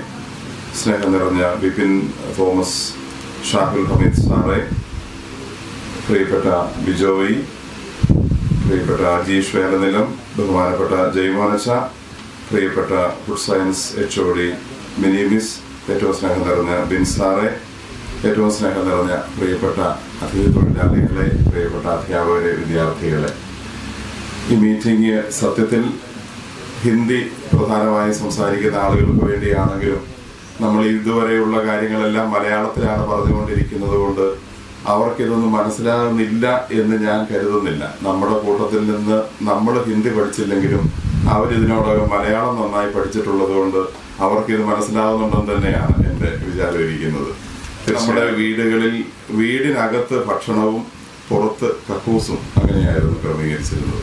സ്നേഹം നിറഞ്ഞ വിപിൻ തോമസ്, ഷാഹുൽ ഹമീദ് സാറെ, പ്രിയപ്പെട്ട ബിജോയ്, പ്രിയപ്പെട്ട അജീഷ് വേലനിലം, ബഹുമാനപ്പെട്ട ജയ്മാനച്ച, പ്രിയപ്പെട്ട ഫുഡ് സയൻസ് HOD മിനിമിസ്, ഏറ്റവും സ്നേഹം നിറഞ്ഞ ബിൻ സാറെ, ഏറ്റവും സ്നേഹം നിറഞ്ഞ പ്രിയപ്പെട്ട അതിഥി തൊഴിലാളികളെ, പ്രിയപ്പെട്ട അധ്യാപകരെ, വിദ്യാർത്ഥികളെ. ഈ മീറ്റിംഗ് സത്യത്തിൽ ഹിന്ദി പ്രധാനമായും സംസാരിക്കുന്ന ആളുകൾക്ക് വേണ്ടിയാണെങ്കിലും നമ്മൾ ഇതുവരെയുള്ള കാര്യങ്ങളെല്ലാം മലയാളത്തിലാണ് പറഞ്ഞുകൊണ്ടിരിക്കുന്നത് കൊണ്ട് അവർക്കിതൊന്നും മനസ്സിലാകുന്നില്ല എന്ന് ഞാൻ കരുതുന്നില്ല. നമ്മുടെ കൂട്ടത്തിൽ നിന്ന് നമ്മൾ ഹിന്ദി പഠിച്ചില്ലെങ്കിലും അവരിതിനോടകം മലയാളം നന്നായി പഠിച്ചിട്ടുള്ളത് കൊണ്ട് അവർക്കിത് മനസ്സിലാവുന്നുണ്ടെന്ന് തന്നെയാണ് എൻ്റെ വിചാരം ഇരിക്കുന്നത്. നമ്മുടെ വീടുകളിൽ വീടിനകത്ത് ഭക്ഷണവും പുറത്ത് കക്കൂസും അങ്ങനെയായിരുന്നു ക്രമീകരിച്ചിരുന്നത്.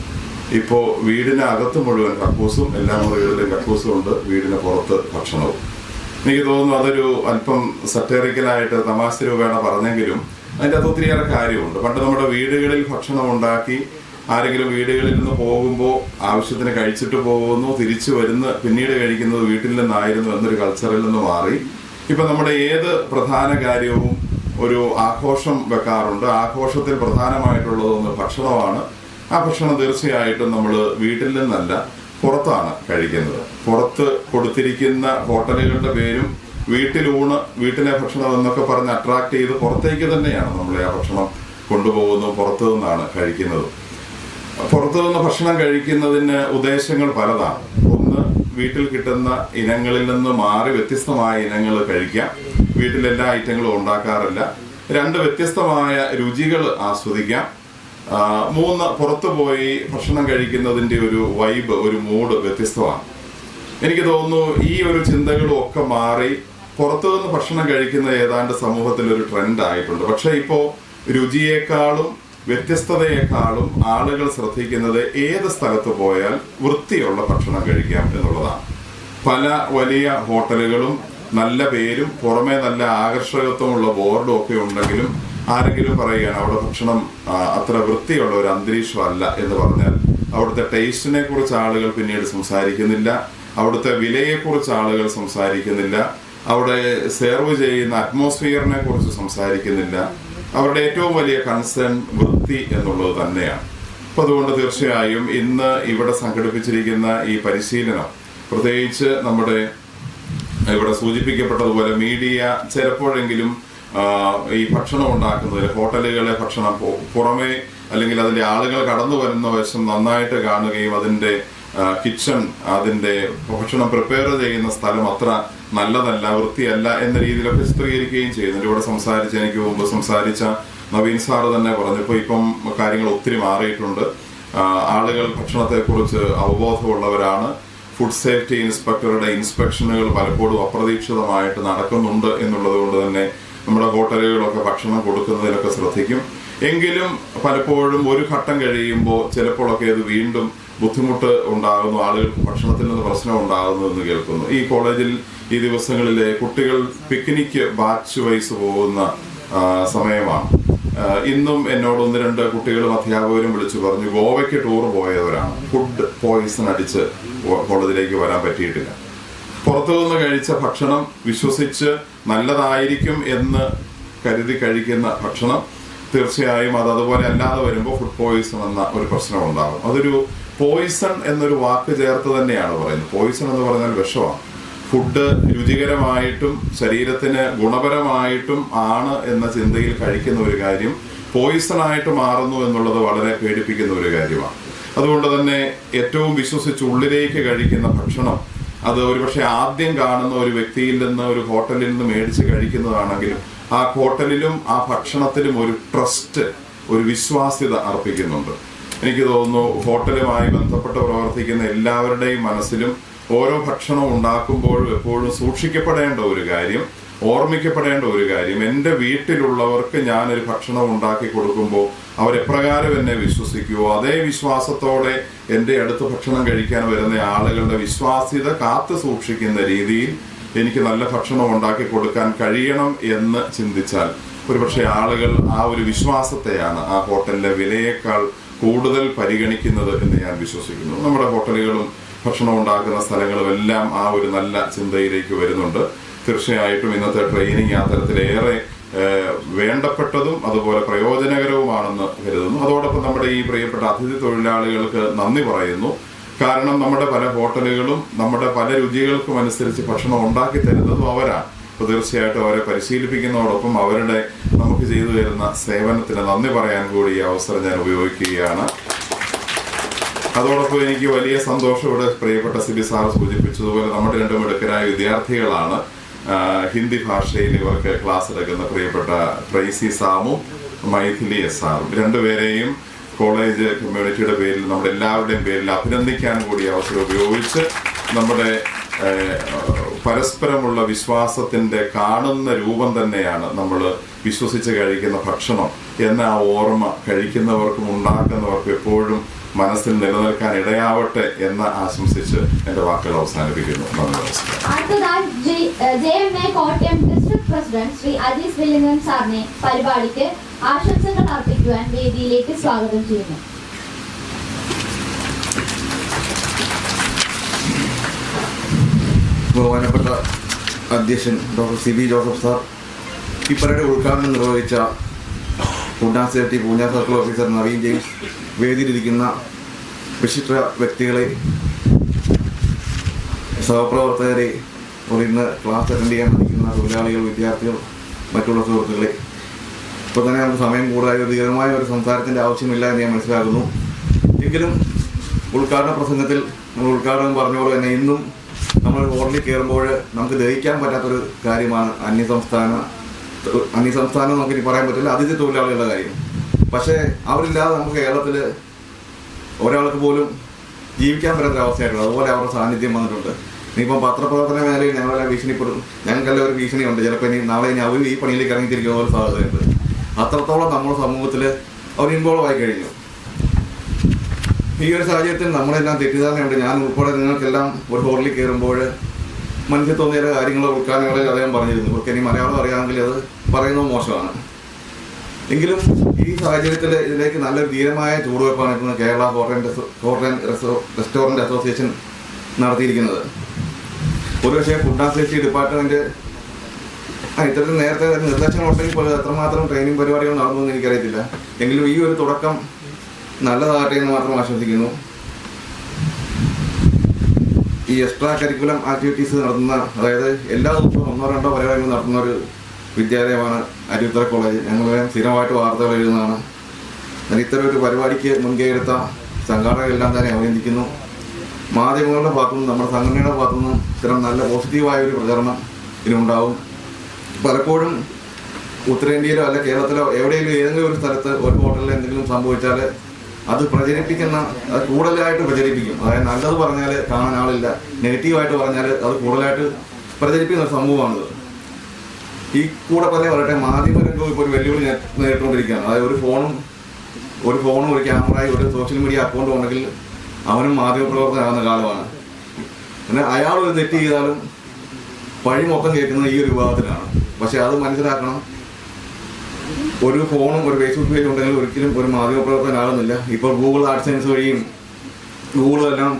ഇപ്പോൾ വീടിനകത്ത് മുഴുവൻ കക്കൂസും, എല്ലാ മുറികളിലും കക്കൂസും ഉണ്ട്, വീടിന് പുറത്ത് ഭക്ഷണവും. എനിക്ക് തോന്നുന്നു അതൊരു അല്പം സറ്ററിക്കലായിട്ട് തമാശ രൂപേണ പറഞ്ഞെങ്കിലും അതിൻ്റെ അകത്ത് ഒത്തിരിയേറെ കാര്യമുണ്ട്. പണ്ട് നമ്മുടെ വീടുകളിൽ ഭക്ഷണം ഉണ്ടാക്കി ആരെങ്കിലും വീടുകളിൽ നിന്ന് പോകുമ്പോൾ ആവശ്യത്തിന് കഴിച്ചിട്ട് പോകുന്നു, തിരിച്ചു വരുന്ന പിന്നീട് കഴിക്കുന്നത് വീട്ടിൽ നിന്നായിരുന്നു എന്നൊരു കൾച്ചറിൽ നിന്ന് മാറി ഇപ്പം നമ്മുടെ ഏത് പ്രധാന കാര്യവും ഒരു ആഘോഷം വെക്കാറുണ്ട്. ആഘോഷത്തിൽ പ്രധാനമായിട്ടുള്ളതൊന്ന് ഭക്ഷണമാണ്. ആ ഭക്ഷണം തീർച്ചയായിട്ടും നമ്മൾ വീട്ടിൽ നിന്നല്ല പുറത്താണ് കഴിക്കുന്നത്. പുറത്ത് കൊടുത്തിരിക്കുന്ന ഹോട്ടലുകളുടെ പേരും വീട്ടിലൂണ്, വീട്ടിലെ ഭക്ഷണം എന്നൊക്കെ പറഞ്ഞ് അട്രാക്ട് ചെയ്ത് പുറത്തേക്ക് തന്നെയാണ് നമ്മളെ ആ ഭക്ഷണം കൊണ്ടുപോകുന്നത്, പുറത്തു നിന്നാണ് കഴിക്കുന്നത്. പുറത്തു നിന്ന് ഭക്ഷണം കഴിക്കുന്നതിന് ഉദ്ദേശങ്ങൾ പലതാണ്. ഒന്ന്, വീട്ടിൽ കിട്ടുന്ന ഇനങ്ങളിൽ നിന്ന് മാറി വ്യത്യസ്തമായ ഇനങ്ങൾ കഴിക്കാം. വീട്ടിലെല്ലാ ഐറ്റങ്ങളും ഉണ്ടാക്കാറില്ല. 2, വ്യത്യസ്തമായ രുചികൾ ആസ്വദിക്കാം. 3, പുറത്തു പോയി ഭക്ഷണം കഴിക്കുന്നതിന്റെ ഒരു വൈബ്, ഒരു മൂഡ് വ്യത്യസ്തമാണ്. എനിക്ക് തോന്നുന്നു ഈ ഒരു ചിന്തകളും ഒക്കെ മാറി പുറത്തുനിന്ന് ഭക്ഷണം കഴിക്കുന്ന ഏതാണ്ട് സമൂഹത്തിൽ ഒരു ട്രെൻഡ് ആയിട്ടുണ്ട്. പക്ഷെ ഇപ്പോൾ രുചിയേക്കാളും വ്യത്യസ്തതയെക്കാളും ആളുകൾ ശ്രദ്ധിക്കുന്നത് ഏത് സ്ഥലത്ത് പോയാൽ വൃത്തിയുള്ള ഭക്ഷണം കഴിക്കാം എന്നുള്ളതാണ്. പല വലിയ ഹോട്ടലുകളും നല്ല പേരും പുറമേ നല്ല ആകർഷകത്വമുള്ള ബോർഡും ഒക്കെ ഉണ്ടെങ്കിലും ആരെങ്കിലും പറയുകയാണ് അവിടെ ഭക്ഷണം അത്ര വൃത്തിയുള്ള ഒരു അന്തരീക്ഷമല്ല എന്ന് പറഞ്ഞാൽ അവിടുത്തെ ടേസ്റ്റിനെ കുറിച്ച് ആളുകൾ പിന്നീട് സംസാരിക്കുന്നില്ല, അവിടുത്തെ വിലയെക്കുറിച്ച് ആളുകൾ സംസാരിക്കുന്നില്ല, അവിടെ സെർവ് ചെയ്യുന്ന അറ്റ്മോസ്ഫിയറിനെ കുറിച്ച് സംസാരിക്കുന്നില്ല. അവരുടെ ഏറ്റവും വലിയ കൺസേൺ വൃത്തി എന്നുള്ളത് തന്നെയാണ്. അപ്പം അതുകൊണ്ട് തീർച്ചയായും ഇന്ന് ഇവിടെ സംഘടിപ്പിച്ചിരിക്കുന്ന ഈ പരിശീലനം, പ്രത്യേകിച്ച് നമ്മുടെ ഇവിടെ സൂചിപ്പിക്കപ്പെട്ടതുപോലെ മീഡിയ ചിലപ്പോഴെങ്കിലും ഈ ഭക്ഷണം ഉണ്ടാക്കുന്നതിൽ ഹോട്ടലുകളെ ഭക്ഷണം പുറമേ അല്ലെങ്കിൽ അതിൻ്റെ ആളുകൾ കടന്നു വരുന്ന വശം നന്നായിട്ട് കാണുകയും അതിൻ്റെ കിച്ചൺ, അതിൻ്റെ ഭക്ഷണം പ്രിപ്പയർ ചെയ്യുന്ന സ്ഥലം അത്ര നല്ലതല്ല, വൃത്തിയല്ല എന്ന രീതിയിലൊക്കെ ചിത്രീകരിക്കുകയും ചെയ്യുന്നുണ്ട്. ഇവിടെ എനിക്ക് മുമ്പ് സംസാരിച്ച നവീൻ സാറ് തന്നെ പറഞ്ഞപ്പോൾ ഇപ്പം കാര്യങ്ങൾ ഒത്തിരി മാറിയിട്ടുണ്ട്. ആളുകൾ ഭക്ഷണത്തെക്കുറിച്ച് അവബോധമുള്ളവരാണ്. ഫുഡ് സേഫ്റ്റി ഇൻസ്പെക്ടറുടെ ഇൻസ്പെക്ഷനുകൾ പലപ്പോഴും അപ്രതീക്ഷിതമായിട്ട് നടക്കുന്നുണ്ട് എന്നുള്ളത് കൊണ്ട് തന്നെ നമ്മുടെ ഹോട്ടലുകളൊക്കെ ഭക്ഷണം കൊടുക്കുന്നതിലൊക്കെ ശ്രദ്ധിക്കും. എങ്കിലും പലപ്പോഴും ഒരു ഘട്ടം കഴിയുമ്പോൾ ചിലപ്പോഴൊക്കെ അത് വീണ്ടും ബുദ്ധിമുട്ട് ഉണ്ടാകുന്നു, ആളുകൾക്ക് ഭക്ഷണത്തിൽ നിന്ന് പ്രശ്നം ഉണ്ടാകുന്നു എന്ന് കേൾക്കുന്നു. ഈ കോളേജിൽ ഈ ദിവസങ്ങളിലെ കുട്ടികൾ പിക്നിക്ക് ബാച്ച് വൈസ് പോകുന്ന സമയമാണ്. ഇന്നും എന്നോട് 1-2 കുട്ടികളും അധ്യാപകരും വിളിച്ചു പറഞ്ഞു ഗോവയ്ക്ക് ടൂർ പോയവരാണ്, ഫുഡ് പോയിസൺ അടിച്ച് കോളേജിലേക്ക് വരാൻ പറ്റിയിട്ടില്ല. പുറത്തു നിന്ന് കഴിച്ച ഭക്ഷണം വിശ്വസിച്ച് നല്ലതായിരിക്കും എന്ന് കരുതി കഴിക്കുന്ന ഭക്ഷണം തീർച്ചയായും അത് അതുപോലെ അല്ലാതെ വരുമ്പോൾ ഫുഡ് പോയിസൺ എന്ന ഒരു പ്രശ്നം ഉണ്ടാകും. അതൊരു പോയിസൺ എന്നൊരു വാക്ക് ചേർത്ത് തന്നെയാണ് പറയുന്നത്. പോയിസൺ എന്ന് പറഞ്ഞാൽ വിഷമാണ്. ഫുഡ് രുചികരമായിട്ടും ശരീരത്തിന് ഗുണപരമായിട്ടും ആണ് എന്ന ചിന്തയിൽ കഴിക്കുന്ന ഒരു കാര്യം പോയിസണായിട്ട് മാറുന്നു എന്നുള്ളത് വളരെ പേടിപ്പിക്കുന്ന ഒരു കാര്യമാണ്. അതുകൊണ്ട് തന്നെ ഏറ്റവും വിശ്വസിച്ച് ഉള്ളിലേക്ക് കഴിക്കുന്ന ഭക്ഷണം അത് ഒരുപക്ഷെ ആദ്യം കാണുന്ന ഒരു വ്യക്തിയിൽ നിന്ന്, ഒരു ഹോട്ടലിൽ നിന്ന് മേടിച്ച് കഴിക്കുന്നതാണെങ്കിലും ആ ഹോട്ടലിലും ആ ഭക്ഷണത്തിലും ഒരു ട്രസ്റ്റ്, ഒരു വിശ്വാസ്യത അർപ്പിക്കുന്നുണ്ട്. എനിക്ക് തോന്നുന്നു ഹോട്ടലുമായി ബന്ധപ്പെട്ട് പ്രവർത്തിക്കുന്ന എല്ലാവരുടെയും മനസ്സിലും ഓരോ ഭക്ഷണം ഉണ്ടാക്കുമ്പോഴും എപ്പോഴും സൂക്ഷിക്കപ്പെടേണ്ട ഒരു കാര്യം, ഓർമ്മിക്കപ്പെടേണ്ട ഒരു കാര്യം, എൻ്റെ വീട്ടിലുള്ളവർക്ക് ഞാനൊരു ഭക്ഷണം ഉണ്ടാക്കി കൊടുക്കുമ്പോൾ അവരെപ്രകാരം എന്നെ വിശ്വസിക്കുമോ അതേ വിശ്വാസത്തോടെ എൻ്റെ അടുത്ത് ഭക്ഷണം കഴിക്കാൻ വരുന്ന ആളുകളുടെ വിശ്വാസ്യത കാത്തു സൂക്ഷിക്കുന്ന രീതിയിൽ എനിക്ക് നല്ല ഭക്ഷണം ഉണ്ടാക്കി കൊടുക്കാൻ കഴിയണം എന്ന് ചിന്തിച്ചാൽ ഒരുപക്ഷെ ആളുകൾ ആ ഒരു വിശ്വാസത്തെയാണ് ആ ഹോട്ടലിലെ വിലയേക്കാൾ കൂടുതൽ പരിഗണിക്കുന്നത് എന്ന് ഞാൻ വിശ്വസിക്കുന്നു. നമ്മുടെ ഹോട്ടലുകളും ഭക്ഷണം ഉണ്ടാക്കുന്ന സ്ഥലങ്ങളും എല്ലാം ആ ഒരു നല്ല ചിന്തയിലേക്ക് വരുന്നുണ്ട്. തീർച്ചയായിട്ടും ഇന്നത്തെ ട്രെയിനിങ് ആ തരത്തിലേറെ വേണ്ടപ്പെട്ടതും അതുപോലെ പ്രയോജനകരവുമാണെന്ന് കരുതുന്നു. അതോടൊപ്പം നമ്മുടെ ഈ പ്രിയപ്പെട്ട അതിഥി തൊഴിലാളികൾക്ക് നന്ദി പറയുന്നു. കാരണം നമ്മുടെ പല ഹോട്ടലുകളും നമ്മുടെ പല രുചികൾക്കും അനുസരിച്ച് ഭക്ഷണം ഉണ്ടാക്കി തരുന്നതും അവരാണ്. അപ്പോൾ തീർച്ചയായിട്ടും അവരെ പരിശീലിപ്പിക്കുന്നതോടൊപ്പം അവരുടെ നമുക്ക് ചെയ്തു തരുന്ന സേവനത്തിന് നന്ദി പറയാൻ കൂടി ഈ അവസരം ഞാൻ ഉപയോഗിക്കുകയാണ്. അതോടൊപ്പം എനിക്ക് വലിയ സന്തോഷം, ഇവിടെ പ്രിയപ്പെട്ട സിബി സാർ സൂചിപ്പിച്ചതുപോലെ നമ്മുടെ രണ്ട് മിടുക്കരായ വിദ്യാർത്ഥികളാണ്. ഹിന്ദി ഭാഷയിൽ ഇവർക്ക് ക്ലാസ് എടുക്കുന്ന പ്രിയപ്പെട്ട ട്രൈസി സാമും മൈഥിലി എസ് സാറും, രണ്ടുപേരെയും കോളേജ് കമ്മ്യൂണിറ്റിയുടെ പേരിൽ നമ്മുടെ എല്ലാവരുടെയും പേരിൽ അഭിനന്ദിക്കാൻ കൂടി അവസരം ഉപയോഗിച്ച് നമ്മുടെ പരസ്പരമുള്ള വിശ്വാസത്തിൻ്റെ കാണുന്ന രൂപം തന്നെയാണ് നമ്മൾ വിശ്വസിച്ച് കഴിക്കുന്ന ഭക്ഷണം എന്ന ആ ഓർമ്മ കഴിക്കുന്നവർക്കും ഉണ്ടാക്കുന്നവർക്കും എപ്പോഴും മനസ്സിൽ നിലനിൽക്കാൻ ഇടയാവട്ടെ എന്ന് ആശംസിച്ച് എൻ്റെ വാക്കുകൾ അവസാനിപ്പിക്കുന്നു. അടുത്തതായി JMA Kottayam district president Shri Ajees Vellingan സാറിനെ പരിപാടിക്ക് ആശംസകൾ അർപ്പിക്കുവാൻ വേദിയിലേക്ക് സ്വാഗതം ചെയ്യുന്നു. ബഹുമാനപ്പെട്ട അധ്യക്ഷൻ ഡോക്ടർ CB ജോസഫ് സാർ, ഈ പരേഡ് ഉദ്ഘാടനം നിർവഹിച്ച food and safety Poonjar circle officer Naveen James, വേദിയിലിരിക്കുന്ന വിശിഷ്ട വ്യക്തികളെ, സഹപ്രവർത്തകരെ, ഇന്ന് ക്ലാസ് അറ്റൻഡ് ചെയ്യാൻ നിൽക്കുന്ന തൊഴിലാളികൾ, വിദ്യാർത്ഥികൾ, മറ്റുള്ള സുഹൃത്തുക്കളെ, ഇപ്പോൾ തന്നെ നമുക്ക് സമയം കൂടുതലായി ഒരു ദീർഘമായ ഒരു സംസാരത്തിൻ്റെ ആവശ്യമില്ല എന്ന് ഞാൻ മനസ്സിലാക്കുന്നു. എങ്കിലും ഉദ്ഘാടന പ്രസംഗത്തിൽ നമ്മൾ ഉദ്ഘാടനം പറഞ്ഞ പോലെ തന്നെ ഇന്നും നമ്മൾ ഹോട്ടലിൽ കയറുമ്പോൾ നമുക്ക് ദഹിക്കാൻ പറ്റാത്തൊരു കാര്യമാണ് അന്യസംസ്ഥാനം നമുക്കിനി പറയാൻ പറ്റില്ല, അതിഥി തൊഴിലാളികളുടെ കാര്യം. പക്ഷേ അവരില്ലാതെ നമുക്ക് കേരളത്തിൽ ഒരാൾക്ക് പോലും ജീവിക്കാൻ പറ്റാത്ത അവസ്ഥയായിട്ടുണ്ട്. അതുപോലെ അവരുടെ സാന്നിധ്യം വന്നിട്ടുണ്ട്. ഇനിയിപ്പം പത്രപ്രവർത്തന മേഖലയിൽ ഞങ്ങളെല്ലാം ഭീഷണിപ്പെടും, ഞങ്ങൾക്കെല്ലാം ഒരു ഭീഷണിയുണ്ട്. ചിലപ്പോൾ ഇനി നാളെ ഇനി അവർ ഈ പണിയിലേക്ക് ഇറങ്ങിത്തിരിക്കുന്ന ഒരു സാധ്യതയുണ്ട്. അത്രത്തോളം നമ്മുടെ സമൂഹത്തിൽ അവർ ഇൻവോൾവ് ആയി കഴിഞ്ഞു. ഈ ഒരു സാഹചര്യത്തിൽ നമ്മളെല്ലാം തെറ്റിദ്ധാരണയുണ്ട്. ഞാൻ ഉൾപ്പെടെ നിങ്ങൾക്കെല്ലാം ഒരു ഹോട്ടലിൽ കയറുമ്പോൾ മനസ്സിൽ തോന്നിയ കാര്യങ്ങൾ ഉൾക്കാനങ്ങളിൽ അദ്ദേഹം പറഞ്ഞിരുന്നു. ഇവർക്ക് ഇനി മലയാളം അറിയാമെങ്കിൽ അത് പറയുന്നത് മോശമാണ്. എങ്കിലും ഈ സാഹചര്യത്തിൽ ഇതിലേക്ക് നല്ലൊരു ധീരമായ ചുവടുവയ്പ്പാണ് ഇന്ന് കേരള ഹോട്ടൽ റെസ്റ്റോറൻറ്റ് അസോസിയേഷൻ നടത്തിയിരിക്കുന്നത്. ഒരുപക്ഷെ ഫുഡ് ആൻഡ് സേഫ്റ്റി ഡിപ്പാർട്ട്മെൻറ്റ് ഇത്തരത്തിൽ നേരത്തെ നിർദ്ദേശങ്ങളുണ്ടെങ്കിൽ പോലും എത്രമാത്രം ട്രെയിനിങ് പരിപാടികൾ നടന്നു എന്ന് എനിക്കറിയത്തില്ല. എങ്കിലും ഈ ഒരു തുടക്കം നല്ലതാകട്ടെ എന്ന് മാത്രം ആശ്വസിക്കുന്നു. ഈ എക്സ്ട്രാ കരിക്കുലം ആക്ടിവിറ്റീസ് നടത്തുന്ന, അതായത് എല്ലാ ദിവസവും 1-2 പരിപാടികൾ നടത്തുന്ന ഒരു വിദ്യാലയമാണ് അരുവിത്തറ കോളേജ്. ഞങ്ങളെല്ലാം സ്ഥിരമായിട്ട് വാർത്തകൾ എഴുതുന്നതാണ്. എന്നാൽ ഇത്തരം ഒരു പരിപാടിക്ക് മുൻകൈ എടുത്ത സംഘാടകരെല്ലാം തന്നെ അഭിനന്ദിക്കുന്നു. മാധ്യമങ്ങളുടെ ഭാഗത്തുനിന്നും നമ്മുടെ സംഘടനയുടെ ഭാഗത്തുനിന്നും ഇത്തരം നല്ല പോസിറ്റീവായ ഒരു പ്രചരണം ഇതിനുണ്ടാവും. പലപ്പോഴും ഉത്തരേന്ത്യയിലോ അല്ല കേരളത്തിലോ എവിടെയെങ്കിലും ഏതെങ്കിലും ഒരു സ്ഥലത്ത് ഒരു ഹോട്ടലിൽ എന്തെങ്കിലും സംഭവിച്ചാൽ അത് അത് കൂടുതലായിട്ട് പ്രചരിപ്പിക്കും. അതായത് നല്ലത് പറഞ്ഞാൽ കാണാൻ ആളില്ല, നെഗറ്റീവായിട്ട് പറഞ്ഞാൽ അത് കൂടുതലായിട്ട് പ്രചരിപ്പിക്കുന്ന ഒരു സംഭവമാണിത്. ഈ കൂടെ തന്നെ പറയട്ടെ, മാധ്യമരംഗവും ഇപ്പോൾ ഒരു വെല്ലുവിളി നേരിട്ടുകൊണ്ടിരിക്കുകയാണ്. അതായത് ഒരു ഫോണും ഒരു ക്യാമറയും ഒരു സോഷ്യൽ മീഡിയ അക്കൗണ്ടും ഉണ്ടെങ്കിൽ അവനും മാധ്യമപ്രവർത്തകനാകുന്ന കാലമാണ്. പിന്നെ അയാൾ ഒരു തെറ്റ് ചെയ്താലും പഴി മൊത്തം കേൾക്കുന്നത് ഈ ഒരു വിഭാഗത്തിലാണ്. പക്ഷെ അത് മനസ്സിലാക്കണം, ഒരു ഫോണും ഒരു ഫേസ്ബുക്ക് പേജ് ഉണ്ടെങ്കിൽ ഒരിക്കലും ഒരു മാധ്യമപ്രവർത്തകനാകുന്നില്ല. ഇപ്പോൾ ഗൂഗിൾ ആഡ്സെൻസ് വഴിയും ഗൂഗിളെല്ലാം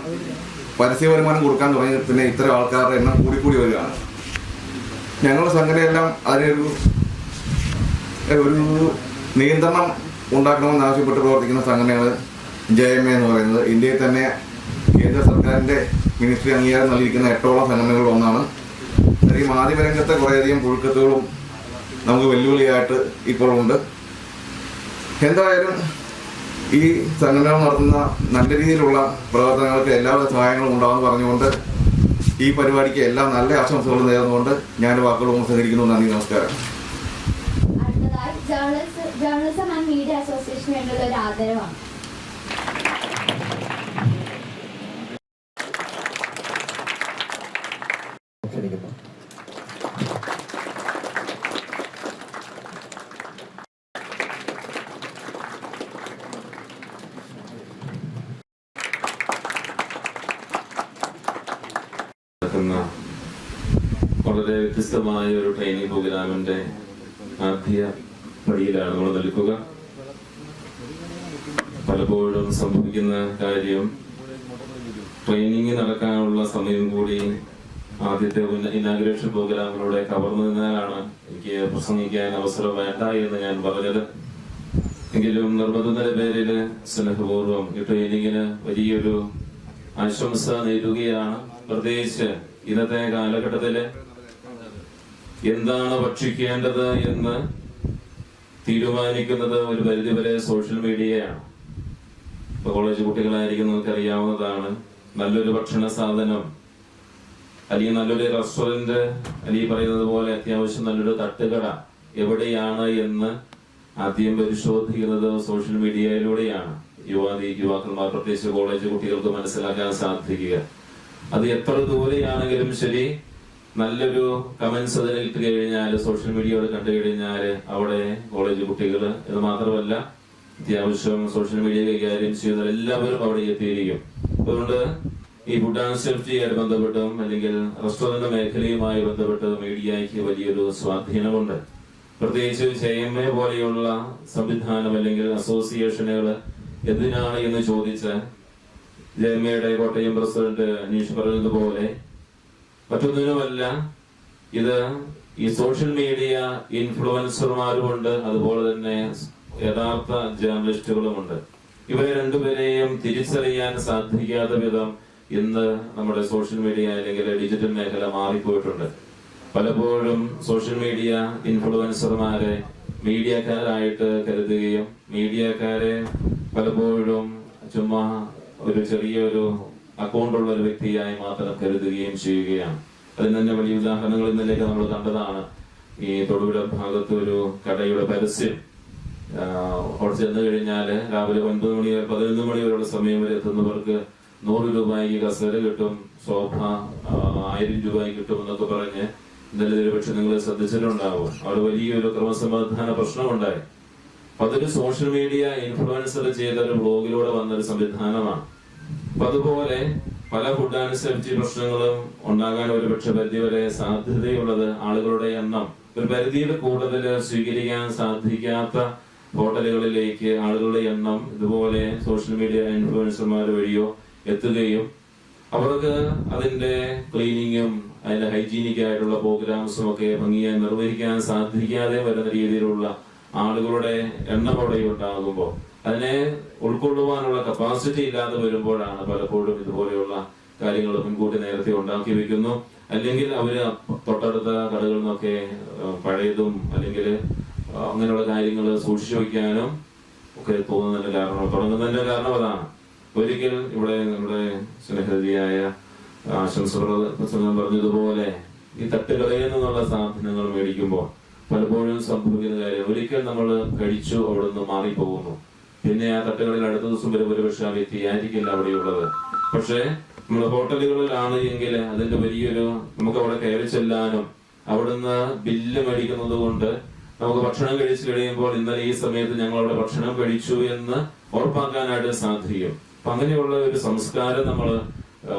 പരസ്യ വരുമാനം കൊടുക്കാൻ തുടങ്ങി പിന്നെ ഇത്തരം ആൾക്കാരുടെ എണ്ണം കൂടിക്കൂടി വരികയാണ്. ഞങ്ങളുടെ സംഘടനയെല്ലാം അതിനൊരു നിയന്ത്രണം ഉണ്ടാക്കണമെന്ന് ആവശ്യപ്പെട്ട് പ്രവർത്തിക്കുന്ന സംഘടനയാണ് JMA എന്ന് പറയുന്നത്. ഇന്ത്യയിൽ തന്നെ കേന്ദ്ര സർക്കാരിൻ്റെ മിനിസ്ട്രി അംഗീകാരം നൽകിയിരിക്കുന്ന 8ഓളം സംഘടനകളിൽ ഒന്നാണ്. ഈ മാധ്യമരംഗത്തെ കുറേയധികം പുഴുക്കത്തുകളും നമുക്ക് വെല്ലുവിളിയായിട്ട് ഇപ്പോൾ ഉണ്ട്. എന്തായാലും ഈ സംഘടനകൾ നടത്തുന്ന നല്ല രീതിയിലുള്ള പ്രവർത്തനങ്ങൾക്ക് എല്ലാവിധ സഹായങ്ങളും ഉണ്ടാകുമെന്ന് പറഞ്ഞുകൊണ്ട് ഈ പരിപാടിക്ക് എല്ലാ നല്ല ആശംസകളും നേർന്നുകൊണ്ട് ഞാൻ വാക്കുകൾ ഉപസംഹരിക്കുന്നു. നന്ദി, നമസ്കാരം. അടുത്തതായി ജേർണലിസം ആൻഡ് മീഡിയ അസോസിയേഷന് വേണ്ടിയുള്ള ഒരു ആദരവാണ്. വളരെ വ്യത്യസ്തമായ ഒരു ട്രെയിനിങ് പ്രോഗ്രാമിന്റെ ആദ്യ പടിയിലാണ് നമ്മൾ നിൽക്കുക. പലപ്പോഴും സംഭവിക്കുന്ന കാര്യം ട്രെയിനിങ് നടക്കാനുള്ള സമയം കൂടി ആദ്യത്തെ ഇനാഗുറേഷൻ പ്രോഗ്രാമിലൂടെ കവർന്നതിനാലാണ് എനിക്ക് പ്രസംഗിക്കാൻ അവസരം വേണ്ട എന്ന് ഞാൻ പറഞ്ഞത്. എങ്കിലും നിർബന്ധത്തിന്റെ പേരിൽ സ്നേഹപൂർവ്വം ഈ ട്രെയിനിങ്ങിന് വലിയൊരു ആശംസ നേടുകയാണ്. പ്രത്യേകിച്ച് ഇന്നത്തെ കാലഘട്ടത്തില് എന്താണ് ഭക്ഷിക്കേണ്ടത് എന്ന് തീരുമാനിക്കുന്നത് ഒരു പരിധിവരെ സോഷ്യൽ മീഡിയയാണ്. ഇപ്പൊ കോളേജ് കുട്ടികളായിരിക്കും നമുക്കറിയാവുന്നതാണ്, നല്ലൊരു ഭക്ഷണ സാധനം അല്ലെങ്കിൽ നല്ലൊരു റെസ്റ്റോറന്റ് അല്ലെങ്കിൽ പറയുന്നത് പോലെ അത്യാവശ്യം നല്ലൊരു തട്ടുകട എവിടെയാണ് എന്ന് ആദ്യം പരിശോധിക്കുന്നത് സോഷ്യൽ മീഡിയയിലൂടെയാണ്. യുവാക്കന്മാർ പ്രത്യേകിച്ച് കോളേജ് കുട്ടികൾക്ക് മനസ്സിലാക്കാൻ സാധിക്കുക. അത് എത്ര ദൂരെയാണെങ്കിലും ശരി, നല്ലൊരു കമന്റ്സ് അതിലിട്ട് കഴിഞ്ഞാൽ സോഷ്യൽ മീഡിയയോട് കണ്ടു കഴിഞ്ഞാൽ അവിടെ കോളേജ് കുട്ടികൾ എന്ന് മാത്രമല്ല അത്യാവശ്യം സോഷ്യൽ മീഡിയ കൈകാര്യം ചെയ്യുന്ന എല്ലാവരും അവിടെ എത്തിയിരിക്കും. അതുകൊണ്ട് ഈ ഫുഡ് ആൻഡ് സേഫ്റ്റിയായിട്ട് ബന്ധപ്പെട്ടും അല്ലെങ്കിൽ റെസ്റ്റോറന്റ് മേഖലയുമായി ബന്ധപ്പെട്ട് മീഡിയയ്ക്ക് വലിയൊരു സ്വാധീനമുണ്ട്. പ്രത്യേകിച്ച് JMA പോലെയുള്ള സംവിധാനം അല്ലെങ്കിൽ അസോസിയേഷനുകൾ എന്തിനാണ് എന്ന് ചോദിച്ച JMAയുടെ കോട്ടയം പ്രസിഡന്റ് അനീഷ് പറഞ്ഞതുപോലെ മറ്റൊന്നിനുമല്ല, ഇത് ഈ സോഷ്യൽ മീഡിയ ഇൻഫ്ലുവൻസർമാരുമുണ്ട്, അതുപോലെ തന്നെ യഥാർത്ഥ ജേർണലിസ്റ്റുകളുമുണ്ട്. ഇവരെ രണ്ടുപേരെയും തിരിച്ചറിയാൻ സാധിക്കാത്ത വിധം ഇന്ന് നമ്മുടെ സോഷ്യൽ മീഡിയ അല്ലെങ്കിൽ ഡിജിറ്റൽ മേഖല മാറിപ്പോയിട്ടുണ്ട്. പലപ്പോഴും സോഷ്യൽ മീഡിയ ഇൻഫ്ലുവൻസർമാരെ മീഡിയക്കാരായിട്ട് കരുതുകയും മീഡിയക്കാരെ പലപ്പോഴും ചുമ്മാ ഒരു ചെറിയൊരു അക്കൗണ്ടുള്ള ഒരു വ്യക്തിയായി മാത്രം കരുതുകയും ചെയ്യുകയാണ്. അതിന് തന്നെ വലിയ ഉദാഹരണങ്ങൾ ഇന്നലേക്ക് നമ്മൾ കണ്ടതാണ്. ഈ തൊടുപുഴ ഭാഗത്ത് ഒരു കടയുടെ പരസ്യം അവിടെ ചെന്ന് കഴിഞ്ഞാല് രാവിലെ 9 മണി 11 മണി വരെയുള്ള സമയം വരെ എത്തുന്നവർക്ക് 100 രൂപയ്ക്ക് കസേര കിട്ടും, സോഫ 1000 രൂപയ്ക്ക് കിട്ടും എന്നൊക്കെ പറഞ്ഞ് ഇന്നലെ ഒരുപക്ഷെ നിങ്ങൾ ശ്രദ്ധിച്ചിട്ടുണ്ടാവും. അവിടെ വലിയൊരു ക്രമസമാധാന പ്രശ്നമുണ്ടായി. അപ്പൊ അതൊരു സോഷ്യൽ മീഡിയ ഇൻഫ്ലുവൻസർ ചെയ്ത ഒരു ബ്ലോഗിലൂടെ വന്നൊരു സംവിധാനമാണ്. അപ്പൊ അതുപോലെ പല ഫുഡ് ആൻഡ് സേഫ്റ്റി പ്രശ്നങ്ങളും ഉണ്ടാകാൻ ഒരുപക്ഷെ പരിധിവരെ സാധ്യതയുള്ളത് ആളുകളുടെ എണ്ണം ഒരു പരിധിയിൽ കൂടുതൽ സ്വീകരിക്കാൻ സാധിക്കാത്ത ഹോട്ടലുകളിലേക്ക് ആളുകളുടെ എണ്ണം ഇതുപോലെ സോഷ്യൽ മീഡിയ ഇൻഫ്ലുവൻസർമാർ വഴിയോ എത്തുകയും അവർക്ക് അതിന്റെ ക്ലീനിങ്ങും അതിന്റെ ഹൈജീനിക് ആയിട്ടുള്ള പ്രോഗ്രാംസും ഒക്കെ ഭംഗിയായി നിർവഹിക്കാൻ സാധിക്കാതെ വരുന്ന രീതിയിലുള്ള ആളുകളുടെ എണ്ണം അവിടെ ഉണ്ടാകുമ്പോൾ അതിനെ ഉൾക്കൊള്ളുവാനുള്ള കപ്പാസിറ്റി ഇല്ലാതെ വരുമ്പോഴാണ് പലപ്പോഴും ഇതുപോലെയുള്ള കാര്യങ്ങൾ മുൻകൂട്ടി നേരത്തെ ഉണ്ടാക്കി വെക്കുന്നു. അല്ലെങ്കിൽ അവര് തൊട്ടടുത്ത കടകളിൽ നിന്നൊക്കെ പഴയതും അല്ലെങ്കിൽ അങ്ങനെയുള്ള കാര്യങ്ങൾ സൂക്ഷിച്ചു വയ്ക്കാനും ഒക്കെ തോന്നുന്നതിന്റെ കാരണം തുടങ്ങുന്നതിന്റെ കാരണം അതാണ്. ഒരിക്കൽ ഇവിടെ നമ്മുടെ സ്നേഹതിയായ ആശംസ പറഞ്ഞതുപോലെ ഈ തട്ടുകടയിൽ നിന്നുള്ള സാധനങ്ങൾ മേടിക്കുമ്പോൾ പലപ്പോഴും സംഭവിക്കുന്ന കാര്യം ഒരിക്കൽ നമ്മൾ കഴിച്ചു അവിടെ നിന്ന് മാറിപ്പോകുന്നു. പിന്നെ ആ തട്ടുകളിൽ അടുത്ത ദിവസം വരെ ഒരുപക്ഷെ ആ വ്യക്തി ആയിരിക്കില്ല അവിടെയുള്ളത്. പക്ഷേ നമ്മൾ ഹോട്ടലുകളിലാണ് എങ്കിൽ അതിന്റെ വലിയൊരു നമുക്ക് അവിടെ കയറി ചെല്ലാനും അവിടുന്ന് ബില്ല് മേടിക്കുന്നത് കൊണ്ട് നമുക്ക് ഭക്ഷണം കഴിച്ചു കഴിയുമ്പോൾ ഇന്നലെ ഈ സമയത്ത് ഞങ്ങൾ അവിടെ ഭക്ഷണം കഴിച്ചു എന്ന് ഉറപ്പാക്കാനായിട്ട് സാധിക്കും. അപ്പൊ അങ്ങനെയുള്ള ഒരു സംസ്കാരം നമ്മൾ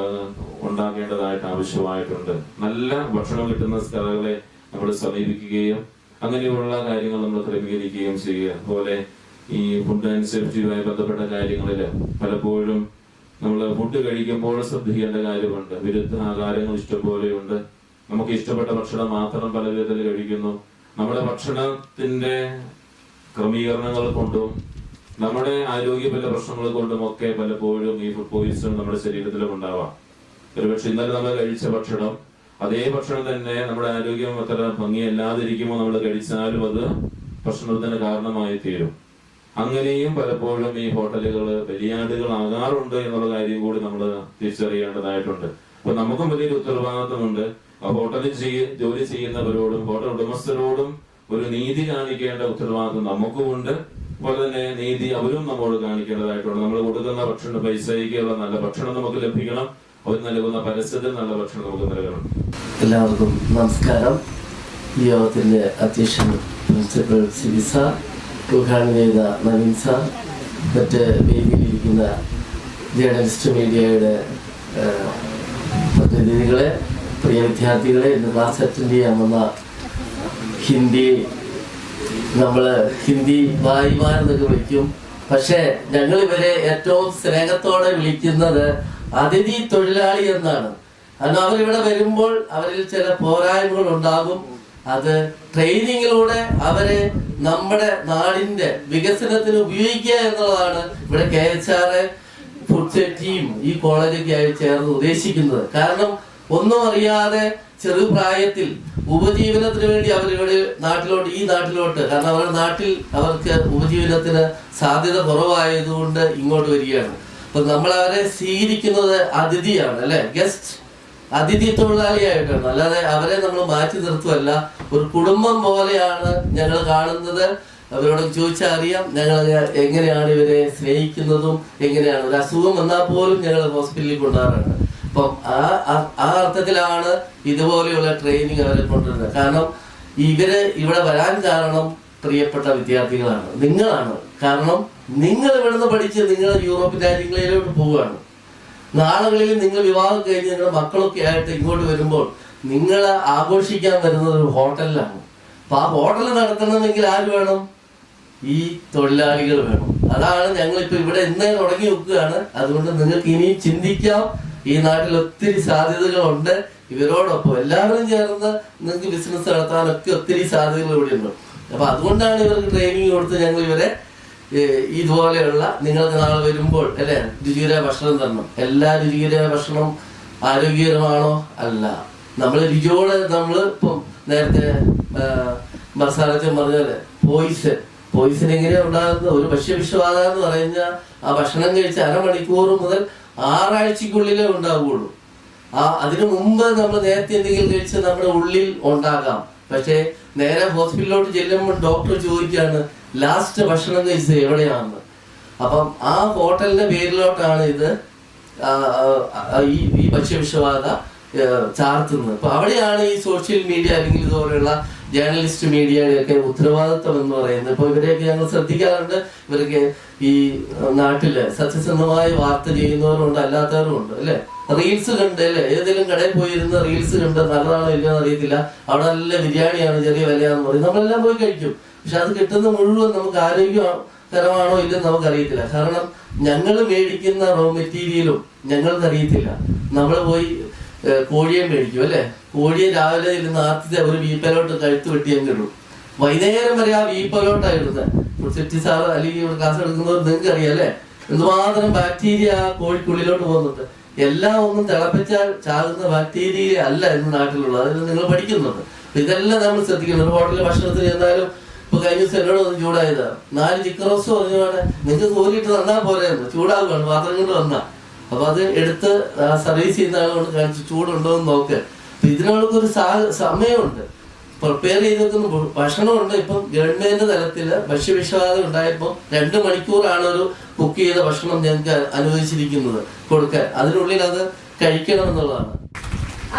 ഉണ്ടാക്കേണ്ടതായിട്ട് ആവശ്യമായിട്ടുണ്ട്. നല്ല ഭക്ഷണം കിട്ടുന്ന സ്ഥലങ്ങളെ നമ്മൾ സമീപിക്കുകയും അങ്ങനെയുള്ള കാര്യങ്ങൾ നമ്മൾ ക്രമീകരിക്കുകയും ചെയ്യുക. അതുപോലെ ഈ ഫുഡ് ആൻഡ് സേഫ്റ്റിയുമായി ബന്ധപ്പെട്ട കാര്യങ്ങളിൽ പലപ്പോഴും നമ്മൾ ഫുഡ് കഴിക്കുമ്പോൾ ശ്രദ്ധിക്കേണ്ട കാര്യമുണ്ട്. വിരുദ്ധ ആഹാരങ്ങൾ ഇഷ്ടംപോലെയുണ്ട്. നമുക്ക് ഇഷ്ടപ്പെട്ട ഭക്ഷണം മാത്രം പല വിധത്തിൽ കഴിക്കുന്നു. നമ്മുടെ ഭക്ഷണത്തിന്റെ ക്രമീകരണങ്ങൾ കൊണ്ടും നമ്മുടെ ആരോഗ്യപര പ്രശ്നങ്ങൾ കൊണ്ടും ഒക്കെ പലപ്പോഴും ഈ ഫുഡ് പോയിസൺ നമ്മുടെ ശരീരത്തിലും ഉണ്ടാവാം. ഒരുപക്ഷെ ഇന്നലെ നമ്മൾ കഴിച്ച ഭക്ഷണം അതേ ഭക്ഷണം തന്നെ നമ്മുടെ ആരോഗ്യം അത്ര ഭംഗിയല്ലാതിരിക്കുമ്പോൾ നമ്മൾ കഴിച്ചാലും അത് പ്രശ്നത്തിന് കാരണമായി തീരും. അങ്ങനെയും പലപ്പോഴും ഈ ഹോട്ടലുകൾ ബലിയാടുകളാകാറുണ്ട് എന്നുള്ള കാര്യം കൂടി നമ്മൾ തിരിച്ചറിയേണ്ടതായിട്ടുണ്ട്. അപ്പൊ നമുക്കും വലിയൊരു ഉത്തരവാദിത്വമുണ്ട്. ആ ഹോട്ടലിൽ ജോലി ചെയ്യുന്നവരോടും ഹോട്ടൽ ഉടമസ്ഥരോടും ഒരു നീതി കാണിക്കേണ്ട ഉത്തരവാദിത്വം നമുക്കുമുണ്ട്. അതുപോലെ തന്നെ നീതി അവരും നമ്മോട് കാണിക്കേണ്ടതായിട്ടുണ്ട്. നമ്മൾ കൊടുക്കുന്ന ഭക്ഷണ പൈസയ്ക്കുള്ള നല്ല ഭക്ഷണം നമുക്ക് ലഭിക്കണം. അവർ നൽകുന്ന പരസ്യത്തിൽ നല്ല ഭക്ഷണം നമുക്ക് നൽകണം. എല്ലാവർക്കും നമസ്കാരം. ഈ യോഗത്തിന്റെ അധ്യക്ഷൻ പ്രിൻസിപ്പൽ സിബി സാർ, ഉദ്ഘാടനം ചെയ്ത നവീൻ സാർ, മറ്റ് വേദിയിലിരിക്കുന്ന ജേർണലിസ്റ്റ് മീഡിയയുടെ പ്രതിനിധികളെ, പ്രിയ വിദ്യാർത്ഥികളെ, ഇന്ന് ക്ലാസ് അറ്റൻഡ് ചെയ്യാൻ വന്ന ഹിന്ദി ഭായിമാരെന്നൊക്കെ വിളിക്കും. പക്ഷേ ഞങ്ങൾ ഇവരെ ഏറ്റവും സ്നേഹത്തോടെ വിളിക്കുന്നത് അതിഥി തൊഴിലാളി എന്നാണ്. കാരണം അവരിവിടെ വരുമ്പോൾ അവരിൽ ചില പോരായ്മകൾ ഉണ്ടാകും. അത് ട്രെയിനിങ്ങിലൂടെ അവരെ നമ്മുടെ നാടിന്റെ വികസനത്തിന് ഉപയോഗിക്കുക എന്നുള്ളതാണ് ഇവിടെ KHRA ഫുഡ് സേഫ്റ്റിയും ഈ കോളേജൊക്കെ ആയി ചേർന്ന് ഉദ്ദേശിക്കുന്നത്. കാരണം ഒന്നും അറിയാതെ ചെറുപ്രായത്തിൽ ഉപജീവനത്തിന് വേണ്ടി അവരിവിടെ ഈ നാട്ടിലോട്ട് കാരണം അവരുടെ നാട്ടിൽ അവർക്ക് ഉപജീവനത്തിന് സാധ്യത കുറവായതുകൊണ്ട് ഇങ്ങോട്ട് വരികയാണ്. അപ്പൊ നമ്മൾ അവരെ സ്വീകരിക്കുന്നത് അതിഥിയാണ്, അല്ലെ, ഗസ്റ്റ് അതിഥി തൊഴിലാളിയായിട്ടാണ്. അല്ലാതെ അവരെ നമ്മൾ മാറ്റി നിർത്തുമല്ല. ഒരു കുടുംബം പോലെയാണ് ഞങ്ങൾ കാണുന്നത്. അവരോട് ചോദിച്ചാൽ അറിയാം ഞങ്ങൾ എങ്ങനെയാണ് ഇവരെ സ്നേഹിക്കുന്നതും എങ്ങനെയാണ്. ഒരു അസുഖം വന്നാൽ പോലും ഞങ്ങൾ ഹോസ്പിറ്റലിൽ കൊണ്ടുപോകാറുണ്ട്. അപ്പം ആ അർത്ഥത്തിലാണ് ഇതുപോലെയുള്ള ട്രെയിനിങ് അവരെ കൊണ്ടുവരുന്നത്. കാരണം ഇവര് ഇവിടെ വരാൻ കാരണം പ്രിയപ്പെട്ട വിദ്യാർത്ഥികളാണ്, നിങ്ങളാണ്. കാരണം നിങ്ങൾ ഇവിടുന്ന് പഠിച്ച് നിങ്ങൾ യൂറോപ്യൻ രാജ്യങ്ങളിലോട്ട് പോവുകയാണ്. നാളുകളിൽ നിങ്ങൾ വിവാഹം കഴിഞ്ഞ് നിങ്ങളുടെ മക്കളൊക്കെ ആയിട്ട് ഇങ്ങോട്ട് വരുമ്പോൾ നിങ്ങൾ ആഘോഷിക്കാൻ വരുന്നത് ഒരു ഹോട്ടലിലാണ്. അപ്പൊ ആ ഹോട്ടൽ നടത്തണമെങ്കിൽ ആര് വേണം? ഈ തൊഴിലാളികൾ വേണം. അതാണ് ഞങ്ങളിപ്പോ ഇവിടെ ഇന്നേ തുടങ്ങി വെക്കുകയാണ്. അതുകൊണ്ട് നിങ്ങൾക്ക് ഇനിയും ചിന്തിക്കാം. ഈ നാട്ടിൽ ഒത്തിരി സാധ്യതകളുണ്ട്. ഇവരോടൊപ്പം എല്ലാവരും ചേർന്ന് നിങ്ങൾക്ക് ബിസിനസ് നടത്താനൊക്കെ ഒത്തിരി സാധ്യതകൾ ഇവിടെ ഉണ്ട്. അപ്പൊ അതുകൊണ്ടാണ് ഇവർക്ക് ട്രെയിനിങ് കൊടുത്ത് ഞങ്ങൾ ഇവരെ ഇതുപോലെയുള്ള നിങ്ങൾക്ക് നാളെ വരുമ്പോൾ അല്ലെ രുചികരമായ ഭക്ഷണം തരണം. എല്ലാ രുചികരമായ ഭക്ഷണം ആരോഗ്യകരമാണോ? അല്ല. നമ്മൾ രുചിയോടെ നമ്മൾ ഇപ്പം നേരത്തെ മസാലച്ചൻ പറഞ്ഞാല് പോയിസൺ എങ്ങനെയാ ഉണ്ടാകുന്നത്? ഒരു ഭക്ഷ്യവിഷബാധ എന്ന് പറഞ്ഞാൽ ആ ഭക്ഷണം കഴിച്ച് അരമണിക്കൂർ മുതൽ 6 ആഴ്ചക്കുള്ളിലേ ഉണ്ടാവുകയുള്ളൂ. അതിനു മുമ്പ് നമ്മൾ നേരത്തെ എന്തെങ്കിലും കഴിച്ച് നമ്മുടെ ഉള്ളിൽ ഉണ്ടാകാം. പക്ഷെ നേരെ ഹോസ്പിറ്റലിലോട്ട് ചെല്ലുമ്പോൾ ഡോക്ടർ ചോദിക്കുകയാണ് ലാസ്റ്റ് ഭക്ഷണം കഴിച്ചത് എവിടെയാണെന്ന്. അപ്പം ആ ഹോട്ടലിന്റെ പേരിലോട്ടാണ് ഇത് ഈ ഭക്ഷ്യവിഷബാധ ചാർത്തുന്നത്. അപ്പൊ അവിടെയാണ് ഈ സോഷ്യൽ മീഡിയ അല്ലെങ്കിൽ ഇതുപോലെയുള്ള ജേർണലിസ്റ്റ് മീഡിയയുടെയൊക്കെ ഉത്തരവാദിത്വം എന്ന് പറയുന്നത്. ഇപ്പൊ ഇവരെയൊക്കെ ഞങ്ങൾ ശ്രദ്ധിക്കാറുണ്ട്. ഇവരൊക്കെ ഈ നാട്ടില് സത്യസന്ധമായ വാർത്ത ചെയ്യുന്നവരുണ്ട്, അല്ലാത്തവരും ഉണ്ട്, അല്ലെ. റീൽസ് കണ്ട് അല്ലെ ഏതെങ്കിലും കടയിൽ പോയിരുന്ന റീൽസ് കണ്ട് നല്ലതാണോ ഇല്ലയോ അറിയത്തില്ല. അവിടെ നല്ല ബിരിയാണിയാണ്, ചെറിയ വിലയാണെന്ന് പറയും. നമ്മളെല്ലാം പോയി കഴിക്കും. പക്ഷെ അത് കിട്ടുന്ന മുഴുവൻ നമുക്ക് ആരോഗ്യകരമാണോ ഇല്ലെന്ന് നമുക്കറിയത്തില്ല. കാരണം ഞങ്ങൾ മേടിക്കുന്ന റോ മെറ്റീരിയലും ഞങ്ങൾക്ക് അറിയത്തില്ല. നമ്മൾ പോയി കോഴിയെ മേടിക്കും, അല്ലെ. കോഴിയെ രാവിലെ ഇരുന്ന് ആദ്യത്തെ ഒരു വീപ്പലോട്ട് കഴുത്ത് വെട്ടിയും കിട്ടും. വൈകുന്നേരം വരെ ആ വീപ്പലോട്ടാണ് സെറ്റി സാറ് അല്ലെങ്കിൽ ക്ലാസ് എടുക്കുന്നവർ നിങ്ങൾക്ക് അറിയാം, അല്ലെ, എന്തുമാത്രം ബാക്ടീരിയ ആ കോഴിക്കുള്ളിലോട്ട് പോകുന്നുണ്ട്. എല്ലാം ഒന്നും തിളപ്പിച്ചാൽ ചാകുന്ന ബാക്ടീരിയ അല്ല ഇന്ന് നാട്ടിലുള്ളത്. അതിൽ നിങ്ങൾ പഠിക്കുന്നുണ്ട്. ഇതെല്ലാം നമ്മൾ ശ്രദ്ധിക്കണം. ഒരു ഹോട്ടലിൽ ഭക്ഷണത്തിന് ചെന്നാലും ഇപ്പൊ കഴിഞ്ഞ ദിവസം എന്നോട് ഒന്ന് ചൂടായത് 4 ചിക്കൻ റോസ്റ്റ് പറഞ്ഞോടെ നിങ്ങൾക്ക് കോരിയിട്ട് തന്നാൽ പോരെയെന്ന് ചൂടാവുകയാണ് പാത്രം കൊണ്ട് വന്നാ. അപ്പൊ അത് എടുത്ത് സർവീസ് ചെയ്യുന്ന ആളുകൊണ്ട് കാണിച്ച് ചൂടുണ്ടോ എന്ന് നോക്ക്. അപ്പൊ ഇതിനൊക്കെ ഒരു സമയമുണ്ട്. പ്രിപ്പയർ ചെയ്ത് വെക്കുന്ന ഭക്ഷണമുണ്ട്. ഇപ്പം ഗവൺമെന്റ് തലത്തില് ഭക്ഷ്യവിഷബാധ ഉണ്ടായപ്പോൾ 2 മണിക്കൂറാണ് ഒരു കുക്ക് ചെയ്ത ഭക്ഷണം ഞങ്ങൾക്ക് അനുവദിച്ചിരിക്കുന്നത് കൊടുക്കാൻ. അതിനുള്ളിൽ അത് കഴിക്കണം എന്നുള്ളതാണ്.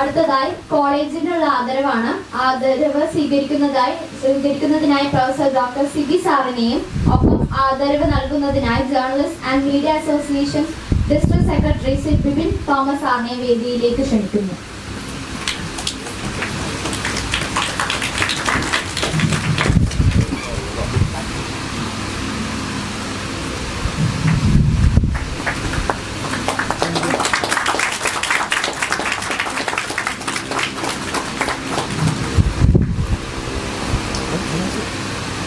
അടുത്തതായി കോളേജിനുള്ള ആദരവാണ്. ആദരവ് സ്വീകരിക്കുന്നതിനായി പ്രൊഫസർ ഡോക്ടർ സിബി സാറിനെയും ഒപ്പം ആദരവ് നൽകുന്നതിനായി journalist and media association district secretary Shri Bipin Thomas സാറിനെ വേദിയിലേക്ക് ക്ഷണിക്കുന്നു.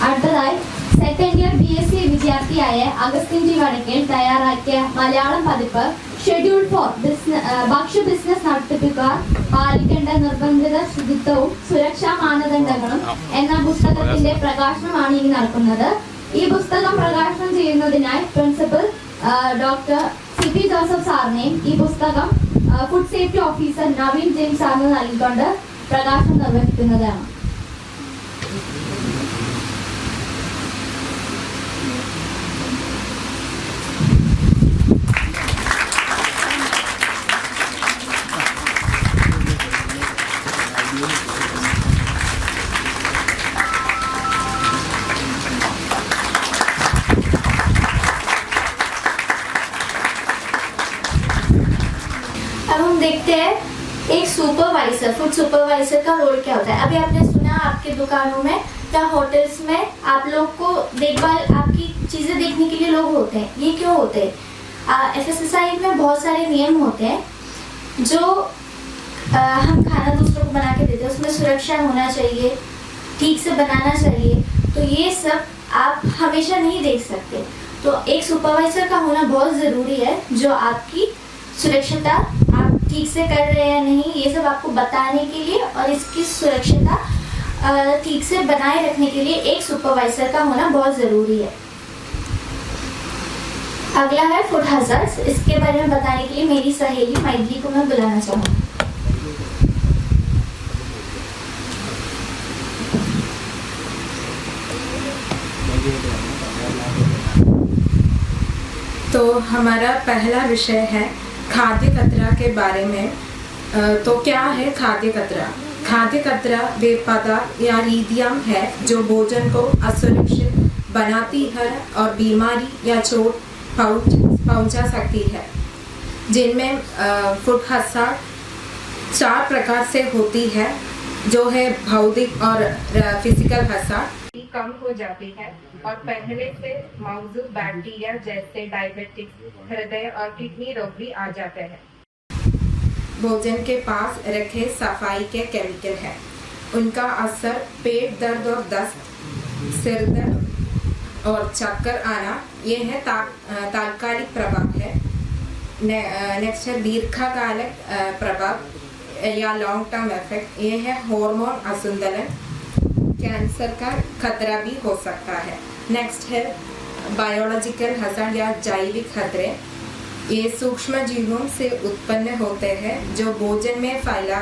അടുത്തതായി സെക്കൻഡ് ഇയർ BSc വിദ്യാർത്ഥിയായ അഗസ്റ്റിൻ ജി വടക്കേൽ തയ്യാറാക്കിയ മലയാളം പതിപ്പ് ഷെഡ്യൂൾ 4 ഭക്ഷ്യ ബിസിനസ് നടത്തിപ്പുകാർ പാലിക്കേണ്ട നിർബന്ധിത ശുചിത്വവും സുരക്ഷാ മാനദണ്ഡങ്ങളും എന്ന പുസ്തകത്തിന്റെ പ്രകാശനമാണ് ഇനി നടക്കുന്നത്. ഈ പുസ്തകം പ്രകാശനം ചെയ്യുന്നതിനായി പ്രിൻസിപ്പൽ ഡോക്ടർ CP ജോസഫ് സാറിനെയും ഈ പുസ്തകം food safety officer Naveen James സാറിന് നൽകിക്കൊണ്ട് പ്രകാശനം നിർവഹിക്കുന്നതാണ്. अब हम देखते हैं एक सुपरवाइजर, फूड सुपरवाइजर का रोल क्या होता है. अभी आपने सुना आपके दुकानों में या होटल्स में आप लोग को देखभाल आपकी चीजें देखने के लिए लोग होते हैं. ये क्यों होते हैं? FSSAI में बहुत सारे नियम होते हैं जो हम खाना दूसरों को बना के देते हैं, उसमें सुरक्षा होना चाहिए, ठीक से बनाना चाहिए. तो ये सब आप हमेशा नहीं देख सकते. तो एक सुपरवाइजर का होना बहुत ज़रूरी है जो आपकी सुरक्षता आप ठीक से कर रहे हैं या नहीं ये सब आपको बताने के लिए और इसकी सुरक्षता ठीक से बनाए रखने के लिए एक सुपरवाइजर का होना बहुत ज़रूरी है. अगला है फूड हैज़र्ड्स. इसके बारे में बताने के लिए मेरी सहेली मैथिली को मैं बुलाना चाहूँगी. तो हमारा पहला विषय है खाद्य कचरा के बारे में. तो क्या है खाद्य कचरा? खाद्य कचरा वे पदार्थ या रीतियाँ है जो भोजन को असुरक्षित बनाती है और बीमारी या चोट पहुंचा सकती है. जिनमें फूड हैज़ार्ड 4 प्रकार से होती है जो है भौतिक और फिजिकल हैज़ार्ड. कम हो जाती है और पहले से मौजूद बैक्टीरिया जैसे डायबिटिक्स, हृदय और किडनी रोग भी आ जाते हैं. भोजन के पास रखे सफाई के केमिकल है. उनका असर पेट दर्द और दस्त, सिर दर्द और चक्कर आना ये है तात्कालिक प्रभाव है. नेक्स्ट है दीर्घकालिक प्रभाव या लॉन्ग टर्म इफेक्ट. ये है हार्मोन असंतुलन, कैंसर का खतरा भी हो सकता है. नेक्स्ट है बायोलॉजिकल हैज़ार्ड या जैविक खतरे. ये सूक्ष्म जीवों से उत्पन्न होते हैं जो भोजन में पैदा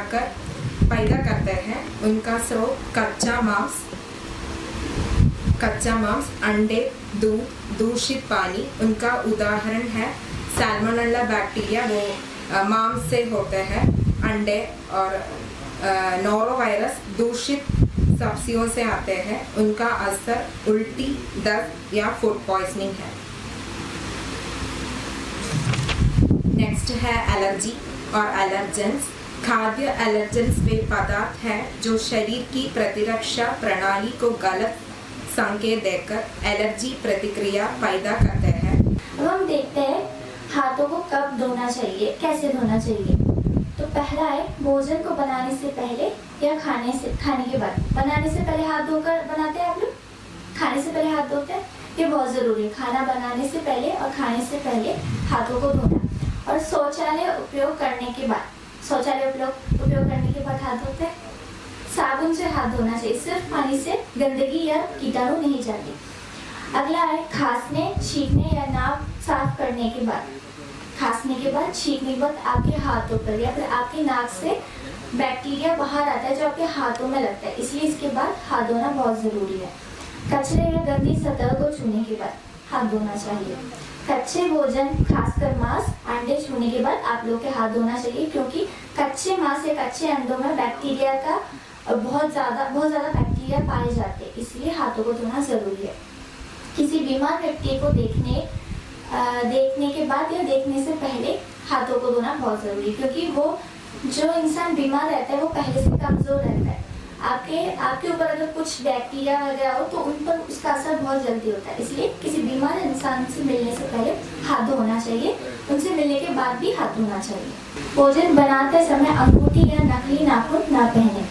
करते हैं. उनका स्रोत कच्चा मांस, अंडे, दूध, दूषित पानी. उनका उदाहरण है सैल्मोनेला बैक्टीरिया, वो मांस से होते हैं. अंडे और नोरोवायरस दूषित सब्जियों से आते हैं. उनका असर उल्टी, दस्त या फूड पॉइजनिंग है. नेक्स्ट है एलर्जी और एलर्जेंस. खाद्य एलर्जेंस वे पदार्थ हैं जो शरीर की प्रतिरक्षा प्रणाली को गलत संकेत देकर एलर्जी प्रतिक्रिया पैदा करते हैं. अब हम देखते हैं हाथों को कब धोना चाहिए, कैसे धोना चाहिए. तो पहला है भोजन को बनाने से पहले या खाने के बाद. बनाने से पहले हाथ धोकर बनाते हैं आप लोग, खाने से पहले हाथ धोते हैं. ये बहुत ज़रूरी है. खाना बनाने से पहले और खाने से पहले हाथों को धोना. और शौचालय उपयोग करने के बाद हाथ धोते हैं. साबुन से हाथ धोना चाहिए. सिर्फ पानी से गंदगी या कीटाणु नहीं जाती. अगला है खांसने, छींकने या नाक साफ करने के बाद. खांसने के बाद, छींकने के बाद आपके हाथों पर या फिर आपकी नाक से बैक्टीरिया बाहर आता है जो आपके हाथों में लगता है, इसलिए इसके बाद हाथ धोना बहुत ज़रूरी है. कचरे या गंदी सतह को छूने के बाद हाथ धोना चाहिए. कच्चे भोजन खासकर मांस, अंडे छूने के बाद आप लोग के हाथ धोना चाहिए क्योंकि कच्चे मांस या कच्चे अंडों में बैक्टीरिया का बहुत ज़्यादा बैक्टीरिया पाए जाते हैं, इसलिए हाथों को धोना ज़रूरी है. किसी बीमार व्यक्ति को देखने के बाद या देखने से पहले हाथों को धोना बहुत ज़रूरी है क्योंकि वो जो इंसान बीमार रहता है वो पहले से कमज़ोर रहता है. आपके ऊपर अगर कुछ बैक्टीरिया वगैरह हो तो उन पर उसका असर बहुत जल्दी होता है, इसलिए किसी बीमार इंसान से मिलने से पहले हाथ धोना चाहिए. उनसे मिलने के बाद भी हाथ धोना चाहिए. भोजन बनाते समय अंगूठी या नकली नाखून ना पहने.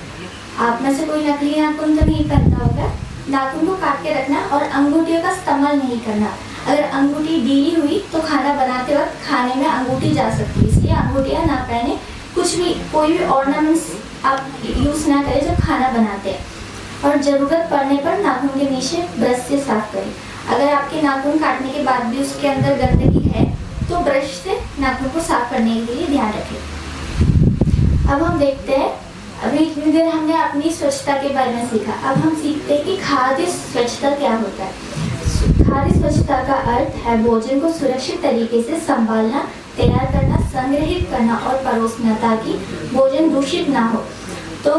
आप में से कोई नकली नाखून तो नहीं पहनता होगा. नाखून को काट के रखना और अंगूठियों का इस्तेमाल नहीं करना. अगर अंगूठी ढीली हुई तो खाना बनाते वक्त खाने में अंगूठी जा सकती है, इसलिए अंगूठियाँ ना पहने। कुछ भी कोई भी ऑर्नामेंट्स आप यूज़ ना करें जब खाना बनाते हैं। और ज़रूरत पड़ने पर नाखून के नीचे ब्रश से साफ करें। अगर आपके नाखून काटने के बाद भी उसके अंदर गंदगी है तो ब्रश से नाखून को साफ करने के लिए ध्यान रखें। अब हम देखते हैं, अभी इतनी देर हमने अपनी स्वच्छता के बारे में सीखा, अब हम सीखते हैं कि खाद्य स्वच्छता क्या होता है। खाद्य स्वच्छता का अर्थ है भोजन को सुरक्षित तरीके से संभालना, तैयार करना, संग्रहित करना और परोसना ताकि भोजन दूषित ना हो। तो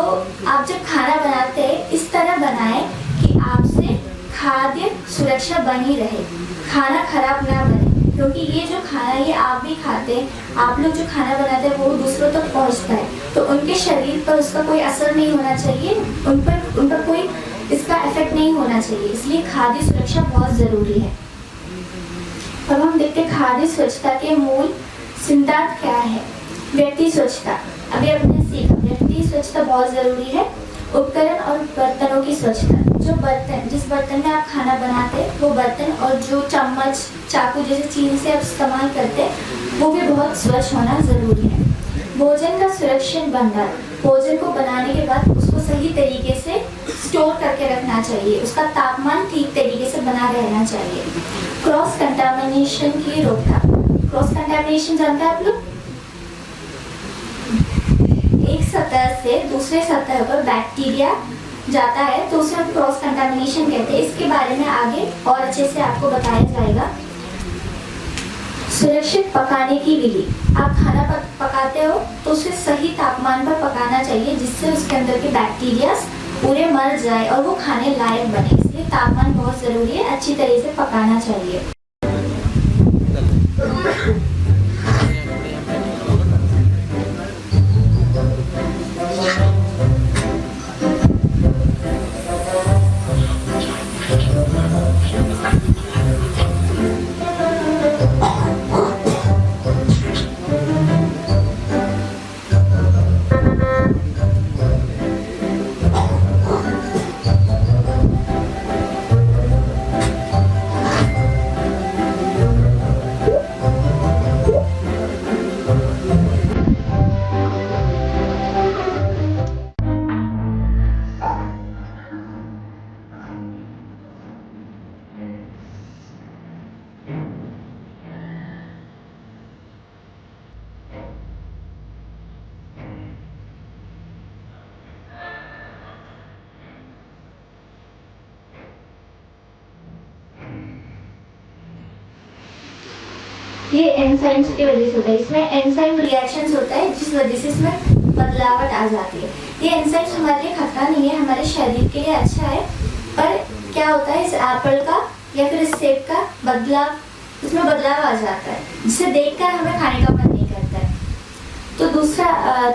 आप जब खाना बनाते हैं इस तरह बनाएं कि आपसे खाद्य सुरक्षा बनी रहे, खाना खराब ना बने, क्योंकि ये जो खाना ये आप भी खाते हैं, आप लोग जो खाना बनाते हैं वो दूसरों तक पहुंचता है, तो उनके शरीर पर उसका कोई असर नहीं होना चाहिए, उन पर कोई इसका इफेक्ट नहीं होना चाहिए, इसलिए खाद्य सुरक्षा बहुत ज़रूरी है। अब हम देखते हैं खाद्य स्वच्छता के मूल सिद्धांत क्या है। व्यक्ति स्वच्छता, अभी आपने सीखा व्यक्ति स्वच्छता बहुत ज़रूरी है। उपकरण और बर्तनों की स्वच्छता, जो बर्तन जिस बर्तन में आप खाना बनाते हैं वो बर्तन और जो चम्मच चाकू जैसे चीज़ से आप इस्तेमाल करते हैं वो भी बहुत स्वच्छ होना ज़रूरी है। भोजन का सुरक्षित भंडार, भोजन को बनाने के बाद उसको सही तरीके से स्टोर करके रखना चाहिए, उसका तापमान ठीक तरीके से बना रहना चाहिए। क्रॉस कंटामिनेशन की रोकथाम, क्रॉस कंटामिनेशन जानते हैं आप लोग? एक सतह से दूसरे सतह पर बैक्टीरिया जाता है तो उसे हम क्रॉस कंटामिनेशन कहते हैं। इसके बारे में आगे और अच्छे से आपको बताया जाएगा। सुरक्षित पकाने की विधि, आप खाना पकाते हो तो उसे सही तापमान पर पकाना चाहिए जिससे उसके अंदर के बैक्टीरिया पूरे मर जाए और वो खाने लायक बने, इसलिए तापमान बहुत ज़रूरी है, अच्छी तरह से पकाना चाहिए। ये एंजाइम्स की वजह से होता है, इसमें एंजाइम रिएक्शंस होता है जिस वजह से इसमें बदलावट आ जाती है। ये एंजाइम्स हमारे लिए खतरा नहीं है, हमारे शरीर के लिए अच्छा है, पर क्या होता है इस एप्पल का या फिर इस सेब का इसमें बदलाव आ जाता है जिसे देखकर हमें खाने का मन नहीं करता है। तो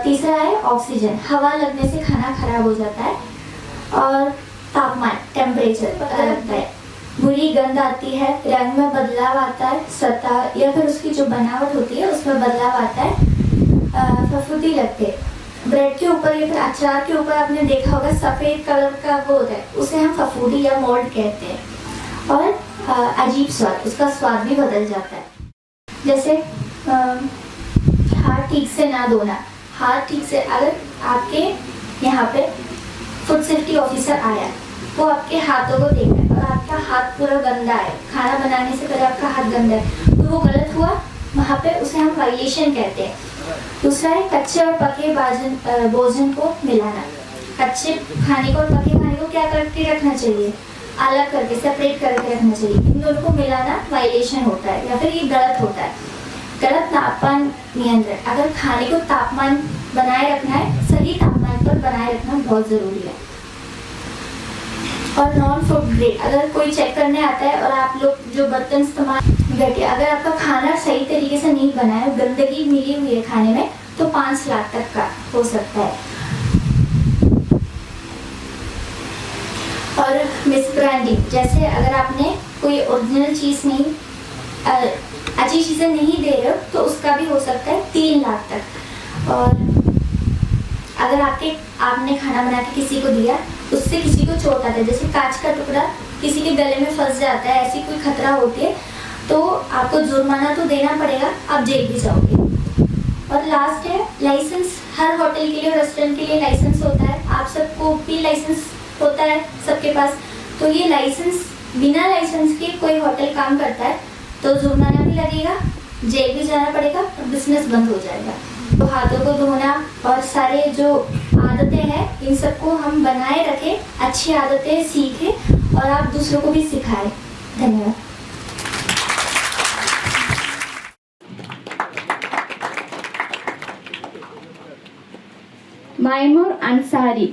तीसरा है ऑक्सीजन, हवा लगने से खाना खराब हो जाता है। और तापमान, टेम्परेचर लगता है, बुरी गंध आती है, रंग में बदलाव आता है, सतह या फिर उसकी जो बनावट होती है उसमें बदलाव आता है, फफूंदी लगते हैं। ब्रेड के ऊपर या फिर अचार के ऊपर आपने देखा होगा सफ़ेद कलर का वो होता है, उसे हम फफूंदी या मोल्ड कहते हैं। और अजीब स्वाद, उसका स्वाद भी बदल जाता है। जैसे हाथ ठीक से ना धोना, हाथ ठीक से, अगर आपके यहाँ पे फूड सेफ्टी ऑफिसर आया, वो आपके हाथों को देख रहा है और आपका हाथ पूरा गंदा है, खाना बनाने से पहले आपका हाथ गंदा है, तो वो गलत हुआ, वहाँ पे उसे हम वायलेशन कहते हैं। दूसरा है कच्चे और पके भोजन को मिलाना, कच्चे खाने को और पके खाने को क्या करके रखना चाहिए, अलग करके सेपरेट करके रखना चाहिए, इन दोनों को मिलाना वायलेशन होता है या फिर ये गलत होता है। गलत तापमान नियंत्रण, अगर खाने को तापमान बनाए रखना है, सही तापमान पर बनाए रखना बहुत ज़रूरी है। और नॉन फूड ग्रेड, अगर कोई चेक करने आता है और आप लोग जो बर्तन इस्तेमाल करके, अगर आपका खाना सही तरीके से नहीं बना है, गंदगी मिली हुई है खाने में, तो 5 लाख तक का हो सकता है। और मिसब्रांडिंग, जैसे अगर आपने कोई ओरिजिनल चीज़ नहीं, अच्छी चीज़ें नहीं दे रहे हो तो उसका भी हो सकता है 3 लाख तक। और अगर आपने खाना बना के किसी को दिया, उससे किसी को चोट आता है, जैसे कांच का टुकड़ा किसी के गले में फंस जाता है, ऐसी कोई खतरा होती है, तो आपको जुर्माना तो देना पड़ेगा, आप जेल भी जाओगे। और लास्ट है लाइसेंस। हर होटल के लिए, रेस्टोरेंट के लिए लाइसेंस होता है, आप सबको भी लाइसेंस होता है सबके पास। तो ये लाइसेंस, बिना लाइसेंस के कोई होटल काम करता है तो जुर्माना भी लगेगा, जेल भी जाना पड़ेगा और बिजनेस बंद हो जाएगा। तो हाथों को धोना और सारे जो आदतें हैं इन सबको हम बनाए रखें, अच्छी आदतें सीखें और आप दूसरों को भी सिखाएं। धन्यवाद। Maimur Ansari.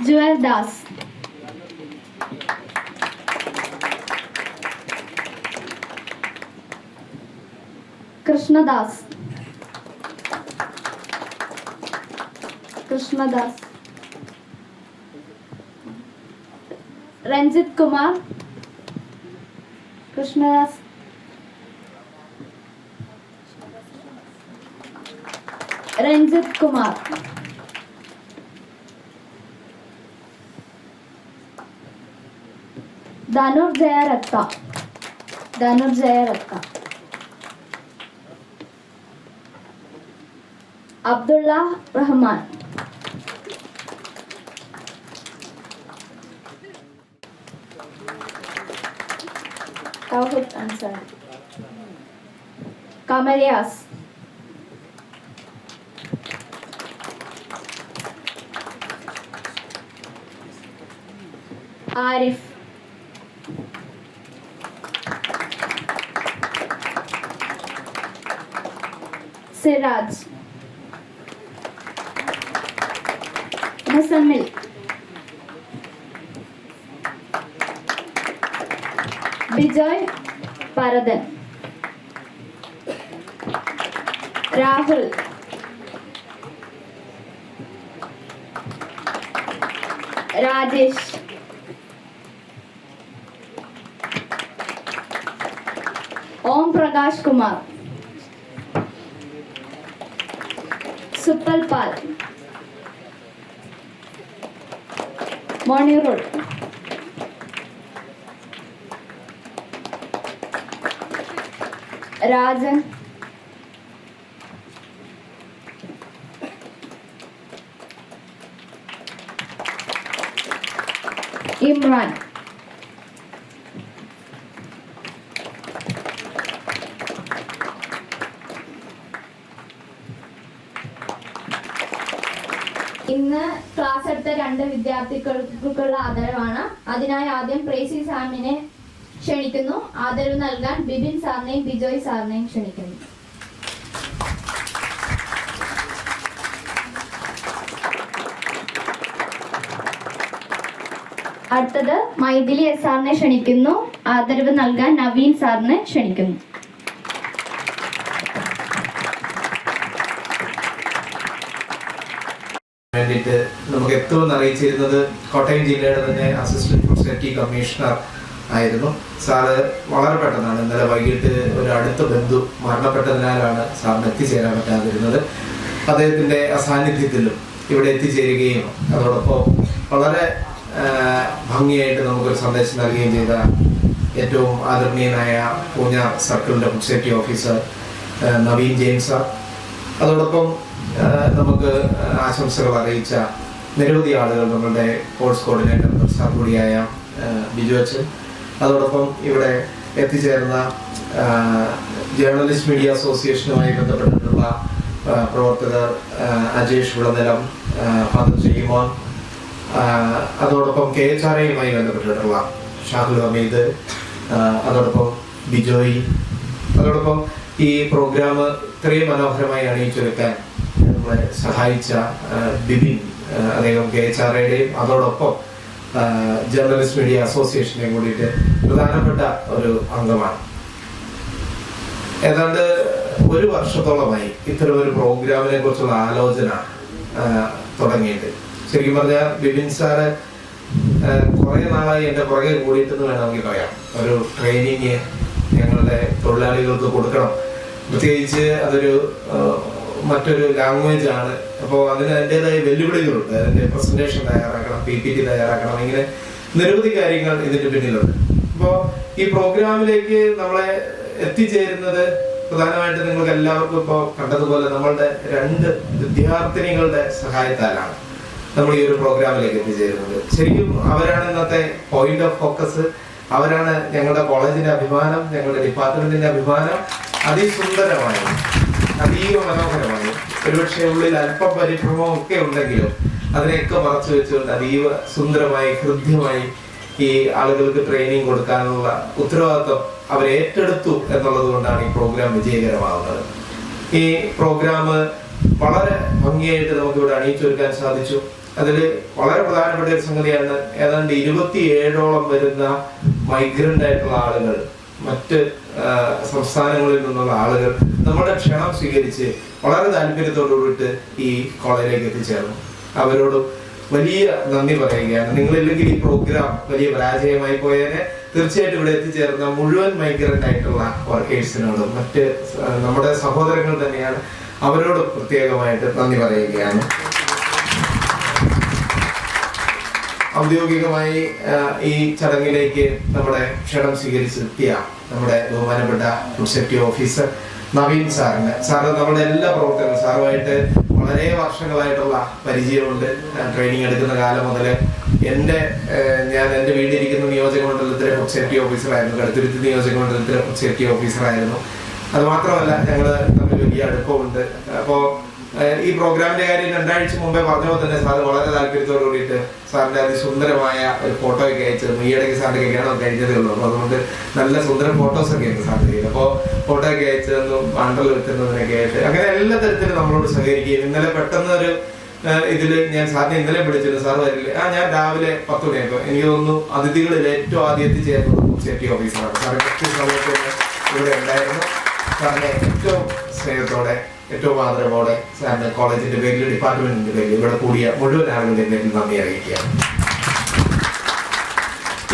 Jewel Das. Krishna Das. Ranjit Kumar. Krishnadas. Ranjit Kumar. Dhanurjaya Ratta. Abdullah Rahman. Tawhid Ansari. Kamalias. Arif. Siraj. Muzammil. Bijoy Paradan. Rahul. Rajesh. Om Prakash Kumar. Supal Pal. Morning Road. Rajan. Imran. ഇന്ന് class എടുത്ത 2 വിദ്യാർത്ഥികൾക്കുള്ള ആദരവാണ്. അതിനായി ആദ്യം പ്രേസി സാമിനെ ക്ഷണിക്കുന്നു. ആദരവ് നൽകാൻ ബിബിൻ സാറിനെയും ബിജോയ് സാറിനെയും ക്ഷണിക്കുന്നു. അടുത്തത് മൈഥിലി എസ് സാറിനെ ക്ഷണിക്കുന്നു. ആദരവ് നൽകാൻ നവീൻ സാറിനെ ക്ഷണിക്കുന്നു. വേണ്ടിയിട്ട് നമുക്ക് ഏറ്റവും അറിയിച്ചിരുന്നത് കോട്ടയം ജില്ലയുടെ തന്നെ അസിസ്റ്റന്റ് ഫുഡ് സേഫ്റ്റി കമ്മീഷണർ ആയിരുന്നു. സാറ് വളരെ പെട്ടെന്നാണ് ഇന്നലെ വൈകിട്ട് ഒരു അടുത്ത ബന്ധു മരണപ്പെട്ടതിനാലാണ് സാറിന് എത്തിച്ചേരാൻ പറ്റാതിരുന്നത്. അദ്ദേഹത്തിൻ്റെ അസാന്നിധ്യത്തിലും ഇവിടെ എത്തിച്ചേരുകയും അതോടൊപ്പം വളരെ ഭംഗിയായിട്ട് നമുക്കൊരു സന്ദേശം നൽകുകയും ചെയ്ത ഏറ്റവും ആദരണീയനായ പൂഞ്ഞാർ സർക്കിളിൻ്റെ food safety officer Naveen James sir, അതോടൊപ്പം നമുക്ക് ആശംസകൾ അറിയിച്ച നിരവധി ആളുകൾ, നമ്മളുടെ കോഴ്സ് കോർഡിനേറ്റർ സാർ കൂടിയായ ബിജു അച്ഛൻ, അതോടൊപ്പം ഇവിടെ എത്തിച്ചേർന്ന ജേർണലിസ്റ്റ് മീഡിയ അസോസിയേഷനുമായി ബന്ധപ്പെട്ടിട്ടുള്ള പ്രവർത്തകർ അജേഷ് വിളനിലം, ഫാദർ ജയ്മോൻ, അതോടൊപ്പം KHRയുമായി ബന്ധപ്പെട്ടിട്ടുള്ള ഷാഹുൽ ഹമീദ്, അതോടൊപ്പം ബിജോയ്, അതോടൊപ്പം ഈ പ്രോഗ്രാം ഇത്രയും മനോഹരമായി അണിയിച്ചൊരുക്കാൻ നമ്മളെ സഹായിച്ച ബിബിൻ, അദ്ദേഹം KHRയുടെയും അതോടൊപ്പം ജേർണലിസ്റ്റ് മീഡിയ അസോസിയേഷനെയും കൂടിയിട്ട് പ്രധാനപ്പെട്ട ഒരു അംഗമാണ്. ഏതാണ്ട് 1 വർഷത്തോളമായി ഇത്തരം ഒരു പ്രോഗ്രാമിനെ കുറിച്ചുള്ള ആലോചന തുടങ്ങിയിട്ട്. ശരിക്കും പറഞ്ഞാൽ ബിബിൻ സാറ് കുറെ നാളായി എൻ്റെ പുറകെ കൂടിയിട്ടെന്ന് വേണമെങ്കിൽ പറയാം. ഒരു ട്രെയിനിങ് ഞങ്ങളുടെ തൊഴിലാളികൾക്ക് കൊടുക്കണം, പ്രത്യേകിച്ച് അതൊരു മറ്റൊരു ലാംഗ്വേജ് ആണ്. അപ്പോൾ അതിന് അതിൻ്റെതായ വെല്ലുവിളികളുണ്ട്. അതിൻ്റെ പ്രസന്റേഷൻ തയ്യാറാക്കണം, PPT തയ്യാറാക്കണം, ഇങ്ങനെ നിരവധി കാര്യങ്ങൾ ഇതിന്റെ പിന്നിലുണ്ട്. അപ്പോൾ ഈ പ്രോഗ്രാമിലേക്ക് നമ്മളെ എത്തിച്ചേരുന്നത് പ്രധാനമായിട്ട് നിങ്ങൾക്ക് എല്ലാവർക്കും ഇപ്പോൾ കണ്ടതുപോലെ നമ്മളുടെ 2 വിദ്യാർത്ഥിനികളുടെ സഹായത്താലാണ് നമ്മൾ ഈ ഒരു പ്രോഗ്രാമിലേക്ക് എത്തിച്ചേരുന്നത്. ശരിക്കും അവരാണ് ഇന്നത്തെ പോയിന്റ് ഓഫ് ഫോക്കസ്. അവരാണ് ഞങ്ങളുടെ കോളേജിന്റെ അഭിമാനം, ഞങ്ങളുടെ ഡിപ്പാർട്ട്മെന്റിന്റെ അഭിമാനം. അതിസുന്ദരമായി, അതീവ മനോഹരമായി, ഒരുപക്ഷെ ഉള്ളിൽ അല്പം പരിഭ്രമം ഒക്കെ ഉണ്ടെങ്കിലും അതിനെയൊക്കെ മറച്ചു വെച്ചുകൊണ്ട് അതീവ സുന്ദരമായി, ഹൃദ്യമായി ഈ ആളുകൾക്ക് ട്രെയിനിങ് കൊടുക്കാനുള്ള ഉത്തരവാദിത്വം അവർ ഏറ്റെടുത്തു എന്നുള്ളത് കൊണ്ടാണ് ഈ പ്രോഗ്രാം വിജയകരമാകുന്നത്. ഈ പ്രോഗ്രാം വളരെ ഭംഗിയായിട്ട് നമുക്ക് ഇവിടെ അണിയിച്ചൊരുക്കാൻ സാധിച്ചു. അതിൽ വളരെ പ്രധാനപ്പെട്ട ഒരു സംഗതിയാണ് ഏതാണ്ട് 27ഓളം വരുന്ന മൈഗ്രന്റ് ആയിട്ടുള്ള ആളുകൾ, മറ്റ് സംസ്ഥാനങ്ങളിൽ നിന്നുള്ള ആളുകൾ നമ്മുടെ ക്ഷണം സ്വീകരിച്ച് വളരെ താല്പര്യത്തോടുകൂടിയിട്ട് ഈ കോളേജിലേക്ക് എത്തിച്ചേർന്നു. അവരോട് വലിയ നന്ദി പറയുകയാണ്. നിങ്ങളില്ലെങ്കിൽ ഈ പ്രോഗ്രാം വലിയ പരാജയമായി പോയതിനെ. തീർച്ചയായിട്ടും ഇവിടെ എത്തിച്ചേർന്ന മുഴുവൻ മൈഗ്രന്റ് ആയിട്ടുള്ള വർക്കേഴ്സിനോടും മറ്റ് നമ്മുടെ സഹോദരങ്ങൾ തന്നെയാണ്, അവരോട് പ്രത്യേകമായിട്ട് നന്ദി പറയുകയാണ്. ഔദ്യോഗികമായി ഈ ചടങ്ങിലേക്ക് നമ്മുടെ ക്ഷണം സ്വീകരിച്ചെത്തിയ നമ്മുടെ ബഹുമാനപ്പെട്ട food safety officer Naveen sir നമ്മുടെ എല്ലാ പ്രവർത്തനങ്ങളും, സാറുമായിട്ട് വളരെ വർഷങ്ങളായിട്ടുള്ള പരിചയമുണ്ട്. ട്രെയിനിങ് എടുക്കുന്ന കാലം മുതൽ ഞാൻ എൻ്റെ വീട്ടിലിരിക്കുന്ന നിയോജക മണ്ഡലത്തിലെ ഫുഡ് സേഫ്റ്റി ഓഫീസറായിരുന്നു, കടുത്തുരുത്തി നിയോജക മണ്ഡലത്തിലെ ഫുഡ് സേഫ്റ്റി ഓഫീസറായിരുന്നു. അതുമാത്രമല്ല ഞങ്ങൾ തമ്മിൽ വലിയ അടുപ്പമുണ്ട്. അപ്പോൾ ഈ പ്രോഗ്രാമിന്റെ കാര്യം 2 ആഴ്ച മുമ്പേ പറഞ്ഞപ്പോൾ തന്നെ സാറ് വളരെ താല്പര്യത്തോട് കൂടിയിട്ട് സാറിന്റെ അതിസുന്ദരമായ ഒരു ഫോട്ടോ ഒക്കെ അയച്ചു. ഈയിടയ്ക്ക് സാറിന്റെ കല്യാണം കഴിഞ്ഞതേ ഉള്ളൂ. അപ്പോൾ അതുകൊണ്ട് നല്ല സുന്ദര ഫോട്ടോസ് ഒക്കെ ഉണ്ട് സാറിന്റെ കയ്യിൽ. അപ്പോൾ ഫോട്ടോ ഒക്കെ അയച്ചതെന്നും മണ്ടൽ വെക്കുന്നതിനൊക്കെ ആയിട്ട് അങ്ങനെ എല്ലാ തരത്തിലും നമ്മളോട് സഹകരിക്കുകയും ഇന്നലെ പെട്ടെന്ന് ഒരു ഇതില് ഞാൻ സാറിനെ ഇന്നലെ വിളിച്ചിരുന്നു. സാർ വരില്ല. ഞാൻ രാവിലെ 10 മണിയായപ്പോൾ എനിക്ക് തോന്നുന്നു അതിഥികളിൽ ഏറ്റവും ആദ്യം എത്തിച്ചേർന്നത് ഫുഡ് സേഫ്റ്റി ഓഫീസറാണ്. സാറ് കൃത്യ സമയത്ത് ഇവിടെ ഉണ്ടായിരുന്നു. സാറിനെ ഏറ്റവും സ്നേഹത്തോടെ, ഏറ്റവും ആദരവോടെ സാറിന്റെ കോളേജിന്റെ പേരിൽ, ഡിപ്പാർട്ട്മെന്റിന്റെ പേരിൽ, ഇവിടെ കൂടിയ മുഴുവൻ ആളുകളുടെ പേരിൽ നന്ദി അറിയിക്കുകയാണ്.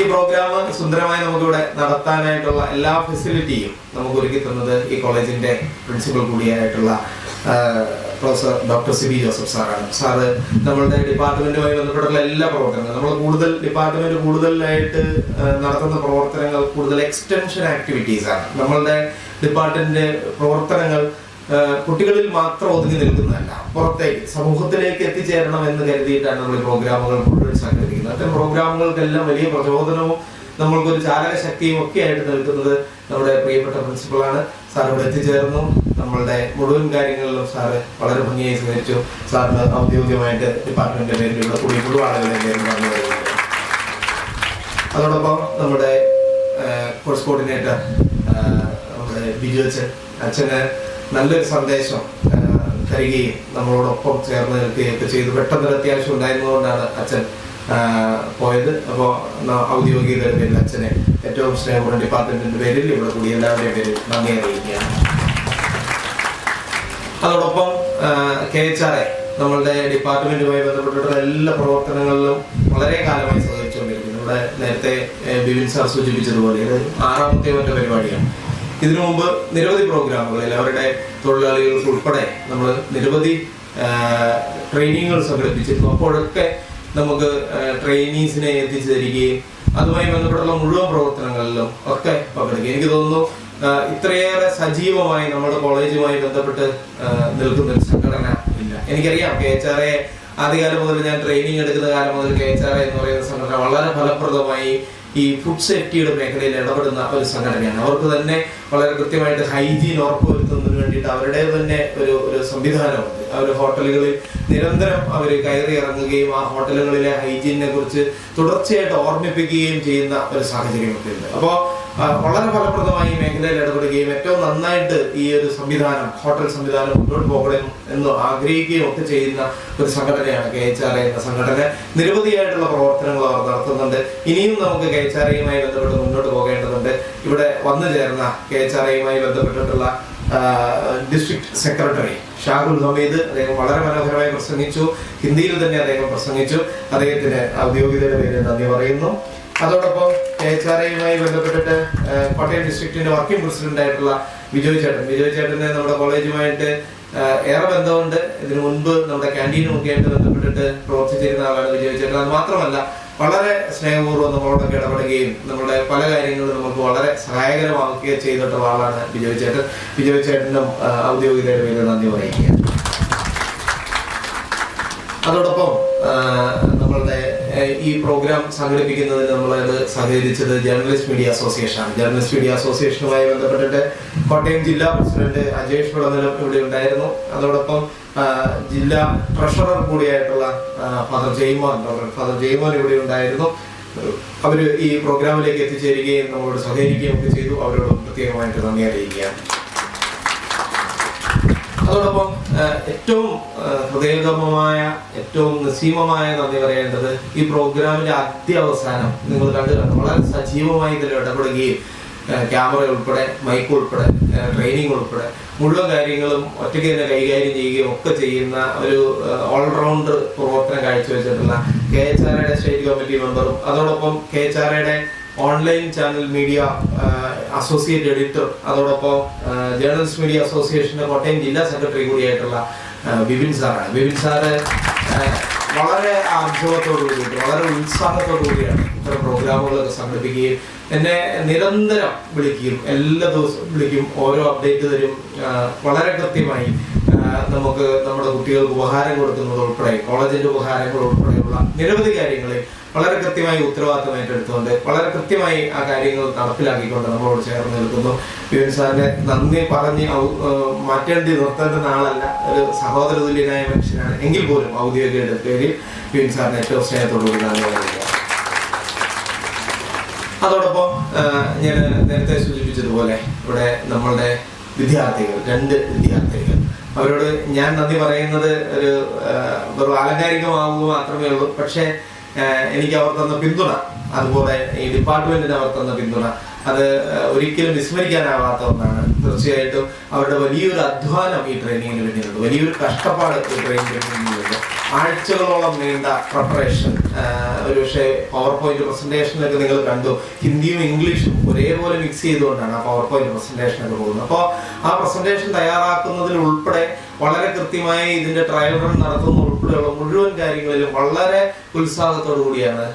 ഈ പ്രോഗ്രാം സുന്ദരമായി നമുക്കിവിടെ നടത്താനായിട്ടുള്ള എല്ലാ ഫെസിലിറ്റിയും നമുക്ക് ഒരുക്കി തന്നത് ഈ കോളേജിന്റെ പ്രിൻസിപ്പൽ കൂടിയായിട്ടുള്ള പ്രൊഫസർ ഡോക്ടർ സിബി ജോസഫ് സാറാണ്. സാറ് നമ്മളുടെ ഡിപ്പാർട്ട്മെന്റുമായി ബന്ധപ്പെട്ടുള്ള എല്ലാ പ്രവർത്തനങ്ങളും, നമ്മൾ ഡിപ്പാർട്ട്മെന്റ് കൂടുതലായിട്ട് നടത്തുന്ന പ്രവർത്തനങ്ങൾ കൂടുതൽ എക്സ്റ്റൻഷൻ ആക്ടിവിറ്റീസ് ആണ്. നമ്മളുടെ ഡിപ്പാർട്ട്മെന്റിന്റെ പ്രവർത്തനങ്ങൾ കുട്ടികളിൽ മാത്രം ഒതുങ്ങി നിൽക്കുന്നതല്ല, പുറത്തേക്ക് സമൂഹത്തിലേക്ക് എത്തിച്ചേരണം എന്ന് കരുതിയിട്ടാണ് നമ്മൾ ഈ പ്രോഗ്രാമുകൾ മുഴുവൻ സംഘടിപ്പിക്കുന്നത്. അത്തരം പ്രോഗ്രാമുകൾക്കെല്ലാം വലിയ പ്രചോദനവും നമ്മൾക്കൊരു ചാലക ശക്തിയും ഒക്കെ ആയിട്ട് നിൽക്കുന്നത് നമ്മുടെ പ്രിയപ്പെട്ട പ്രിൻസിപ്പളാണ്. സാർ ഇവിടെ എത്തിച്ചേർന്നു. നമ്മളുടെ മുഴുവൻ കാര്യങ്ങളിലും സാറ് വളരെ ഭംഗിയായി സഹകരിച്ചു. സാറിന് ഔദ്യോഗികമായിട്ട് ഡിപ്പാർട്ട്മെന്റിന്റെ പേരിൽ ഇവിടെ കൂടി മുഴുവൻ ആളുകളുടെ പേരിൽ പറഞ്ഞു വരുന്നുണ്ട്. അതോടൊപ്പം നമ്മുടെ കോഴ്സ് കോർഡിനേറ്റർ നമ്മുടെ ബിജു അച്ഛന് നല്ലൊരു സന്ദേശം തരികയും നമ്മളോടൊപ്പം ചേർന്ന് നിൽക്കുകയൊക്കെ ചെയ്തു. പെട്ടെന്നൊരു അത്യാവശ്യം ഉണ്ടായിരുന്നതുകൊണ്ടാണ് അച്ഛൻ പോയത്. അപ്പോൾ ഔദ്യോഗികതയുടെ പേരിൽ അച്ഛനെ ഏറ്റവും സ്നേഹമുള്ള ഡിപ്പാർട്ട്മെന്റിന്റെ പേരിൽ ഇവിടെ കൂടി എല്ലാവരുടെയും പേരിൽ നന്ദി അറിയിക്കുകയാണ്. അതോടൊപ്പം KHRA നമ്മളുടെ ഡിപ്പാർട്ട്മെന്റുമായി ബന്ധപ്പെട്ടിട്ടുള്ള എല്ലാ പ്രവർത്തനങ്ങളിലും വളരെ കാലമായി സഹകരിച്ചുകൊണ്ടിരിക്കുന്നു. ഇവിടെ നേരത്തെ ബിപിൻ സാർ സൂചിപ്പിച്ചതുപോലെ ഇത് 6ാമത്തെ മറ്റു പരിപാടിയാണ്. ഇതിനു മുമ്പ് നിരവധി പ്രോഗ്രാമുകളിൽ അവരുടെ തൊഴിലാളികൾക്ക് ഉൾപ്പെടെ നമ്മൾ നിരവധി ട്രെയിനിങ്ങുകൾ സംഘടിപ്പിച്ചിരുന്നു. അപ്പോഴൊക്കെ നമുക്ക് ട്രെയിനീസിനെ എത്തിച്ചു തരികയും അതുമായി ബന്ധപ്പെട്ടുള്ള മുഴുവൻ പ്രവർത്തനങ്ങളിലും ഒക്കെ പങ്കെടുക്കുക. എനിക്ക് തോന്നുന്നു ഇത്രയേറെ സജീവമായി നമ്മുടെ കോളേജുമായി ബന്ധപ്പെട്ട് നിൽക്കുന്ന ഒരു സംഘടന ഇല്ല. എനിക്കറിയാം KHRA ആദ്യകാലം മുതൽ, ഞാൻ ട്രെയിനിങ് എടുക്കുന്ന കാലം മുതൽ KHRA എന്ന് പറയുന്ന സംഘടന വളരെ ഫലപ്രദമായി ഈ ഫുഡ് സേഫ്റ്റിയുടെ മേഖലയിൽ ഇടപെടുന്ന ഒരു സംഘടനയാണ്. അവർക്ക് തന്നെ വളരെ കൃത്യമായിട്ട് ഹൈജീൻ ഉറപ്പുവരുത്തുന്നതിന് വേണ്ടിയിട്ട് അവരുടെ തന്നെ ഒരു സംവിധാനമുണ്ട്. അവർ ഹോട്ടലുകളിൽ നിരന്തരം അവർ കയറി ഇറങ്ങുകയും ആ ഹോട്ടലുകളിലെ ഹൈജീനിനെ കുറിച്ച് തുടർച്ചയായിട്ട് ഓർമ്മിപ്പിക്കുകയും ചെയ്യുന്ന ഒരു സാഹചര്യമൊക്കെ ഉണ്ട്. അപ്പോൾ വളരെ ഫലപ്രദമായി ഈ മേഖലയിൽ ഇടപെടുകയും ഏറ്റവും നന്നായിട്ട് ഈ ഒരു സംവിധാനം, ഹോട്ടൽ സംവിധാനം മുന്നോട്ട് പോകണം എന്ന് ആഗ്രഹിക്കുകയും ഒക്കെ ചെയ്യുന്ന ഒരു സംഘടനയാണ് KHRA എന്ന സംഘടന. നിരവധിയായിട്ടുള്ള പ്രവർത്തനങ്ങൾ അവർ നടത്തുന്നുണ്ട്. ഇനിയും നമുക്ക് KHRAയുമായി ബന്ധപ്പെട്ട് മുന്നോട്ട് പോകേണ്ടതുണ്ട്. ഇവിടെ വന്നു ചേർന്ന KHRAയുമായി ബന്ധപ്പെട്ടിട്ടുള്ള ഡിസ്ട്രിക്ട് സെക്രട്ടറി ഷാഹുൽ ഹമീദ്, അദ്ദേഹം വളരെ മനോഹരമായി പ്രസംഗിച്ചു. ഹിന്ദിയിൽ തന്നെ അദ്ദേഹം പ്രസംഗിച്ചു. അദ്ദേഹത്തിന് ഔദ്യോഗികതയുടെ പേരിൽ നന്ദി പറയുന്നു. അതോടൊപ്പം KHRAയുമായി ബന്ധപ്പെട്ടിട്ട് കോട്ടയം ഡിസ്ട്രിക്റ്റിന്റെ വർക്കിംഗ് പ്രസിഡന്റ് ആയിട്ടുള്ള വിജയ് ചേട്ടനെ നമ്മുടെ കോളേജുമായിട്ട് ഏറെ ബന്ധമുണ്ട്. ഇതിനു മുൻപ് നമ്മുടെ ക്യാൻറ്റീനുമൊക്കെ ആയിട്ട് ബന്ധപ്പെട്ടിട്ട് പ്രവർത്തിച്ചിരുന്ന ആളാണ് വിജയ് ചേട്ടൻ. അത് മാത്രമല്ല വളരെ സ്നേഹപൂർവ്വം നമ്മളോടൊക്കെ ഇടപെടുകയും നമ്മുടെ പല കാര്യങ്ങളും നമുക്ക് വളരെ സഹായകരമാക്കുകയും ചെയ്തിട്ടുള്ള ആളാണ് വിജയ് ചേട്ടൻ. വിജയ് ചേട്ടനും ഔദ്യോഗികതയുടെ പേരിൽ നന്ദി പറയുക. അതോടൊപ്പം നമ്മളുടെ ഈ പ്രോഗ്രാം സംഘടിപ്പിക്കുന്നതിന് നമ്മളത് സഹകരിച്ചത് ജേർണലിസ്റ്റ് മീഡിയ അസോസിയേഷനാണ്. ജേർണലിസ്റ്റ് മീഡിയ അസോസിയേഷനുമായി ബന്ധപ്പെട്ടിട്ട് കോട്ടയം ജില്ലാ പ്രസിഡന്റ് അജേഷ് വിളനിലം ഇവിടെ ഉണ്ടായിരുന്നു. അതോടൊപ്പം ജില്ലാ ട്രഷറർ കൂടിയായിട്ടുള്ള ഫാദർ ജെയ്മോൻ ഇവിടെ ഉണ്ടായിരുന്നു. അവർ ഈ പ്രോഗ്രാമിലേക്ക് എത്തിച്ചേരുകയും നമ്മളോട് സഹകരിക്കുകയും ഒക്കെ ചെയ്തു. അവരോട് പ്രത്യേകമായിട്ട് നന്ദി അറിയിക്കുകയാണ്. അതോടൊപ്പം ഏറ്റവും ഹൃദയംഗമമായ ഏറ്റവും നസീമമായ നന്ദി പറയേണ്ടത് ഈ പ്രോഗ്രാമിന്റെ അത്യാവസാനം നിങ്ങൾ കണ്ടു വളരെ സജീവമായി ഇതിൽ ഇടപെടുകയും ക്യാമറ ഉൾപ്പെടെ മൈക്ക് ഉൾപ്പെടെ ട്രെയിനിങ് ഉൾപ്പെടെ മുഴുവൻ കാര്യങ്ങളും ഒറ്റയ്ക്ക് തന്നെ കൈകാര്യം ചെയ്യുകയും ഒക്കെ ചെയ്യുന്ന ഒരു ഓൾറൗണ്ടർ പ്രവർത്തനം കാഴ്ചവെച്ചിട്ടുള്ള KHRAയുടെ സ്റ്റേറ്റ് കമ്മിറ്റി മെമ്പറും അതോടൊപ്പം KHRAയുടെ online channel media associate editor അതോടൊപ്പം ജേർണലിസ്റ്റ് മീഡിയ അസോസിയേഷന്റെ കോട്ടയം ജില്ലാ സെക്രട്ടറി കൂടിയായിട്ടുള്ള ബിപിൻ സാറാണ്. ബിപിൻ സാറ് വളരെ ആർജവത്തോടു കൂടിയിട്ട് വളരെ ഉത്സാഹത്തോടു കൂടിയാണ് ഇത്തരം പ്രോഗ്രാമുകളൊക്കെ സംഘടിപ്പിക്കുകയും എന്നെ നിരന്തരം വിളിക്കുകയും എല്ലാ ദിവസവും വിളിക്കും, ഓരോ അപ്ഡേറ്റ് തരും. വളരെ കൃത്യമായി നമുക്ക് നമ്മുടെ കുട്ടികൾക്ക് ഉപഹാരം കൊടുക്കുന്നത് ഉൾപ്പെടെ കോളേജിന്റെ ഉപഹാരങ്ങൾ ഉൾപ്പെടെയുള്ള നിരവധി കാര്യങ്ങളിൽ വളരെ കൃത്യമായി ഉത്തരവാദിത്തം ഏറ്റെടുത്തുകൊണ്ട് വളരെ കൃത്യമായി ആ കാര്യങ്ങൾ നടപ്പിലാക്കിക്കൊണ്ട് നമ്മളോട് ചേർന്ന് നിൽക്കുന്നു. ബിപിൻ സാറിനെ നന്ദി പറഞ്ഞ് മാറ്റേണ്ടി നിർത്തേണ്ടുന്ന ആളല്ല, ഒരു സഹോദര തുല്യനായ മനുഷ്യനാണ്. എങ്കിൽ പോലും ഔദ്യോഗിക പേരിൽ ബിപിൻ സാറിന് ഏറ്റവും സ്നേഹത്തോടുകൂടി നന്ദി പറയുക. അതോടൊപ്പം ഞാൻ നേരത്തെ സൂചിപ്പിച്ചതുപോലെ ഇവിടെ നമ്മളുടെ വിദ്യാർത്ഥികൾ 2 വിദ്യാർത്ഥികൾ, അവരോട് ഞാൻ നന്ദി പറയുന്നത് ഒരു ആലങ്കാരികമാവുക മാത്രമേ ഉള്ളൂ. പക്ഷേ എനിക്ക് അവർ തന്ന പിന്തുണ, അതുപോലെ ഈ ഡിപ്പാർട്ട്മെന്റിന് അവർ തന്ന പിന്തുണ, അത് ഒരിക്കലും വിസ്മരിക്കാനാവാത്ത ഒന്നാണ്. തീർച്ചയായിട്ടും അവരുടെ വലിയൊരു അധ്വാനം ഈ ട്രെയിനിങ്ങിന് പിന്നിലുണ്ട്, വലിയൊരു കഷ്ടപ്പാട് ഈ ട്രെയിനിങ്ങിന് പിന്നിലുണ്ട്. ആഴ്ചകളോളം നീണ്ട പ്രിപ്പറേഷൻ. ഒരുപക്ഷെ പവർ പോയിന്റ് പ്രസന്റേഷനൊക്കെ നിങ്ങൾ കണ്ടു, ഹിന്ദിയും ഇംഗ്ലീഷും ഒരേപോലെ മിക്സ് ചെയ്തുകൊണ്ടാണ് ആ പവർ പോയിന്റ് പ്രസന്റേഷനൊക്കെ പോകുന്നത്. അപ്പോൾ ആ പ്രസന്റേഷൻ തയ്യാറാക്കുന്നതിൽ ഉൾപ്പെടെ വളരെ കൃത്യമായി ഇതിന്റെ ട്രയൽ റൺ നടത്തുന്ന ഉൾപ്പെടെയുള്ള മുഴുവൻ കാര്യങ്ങളിലും വളരെ ഉത്സാഹത്തോടു കൂടിയാണ്.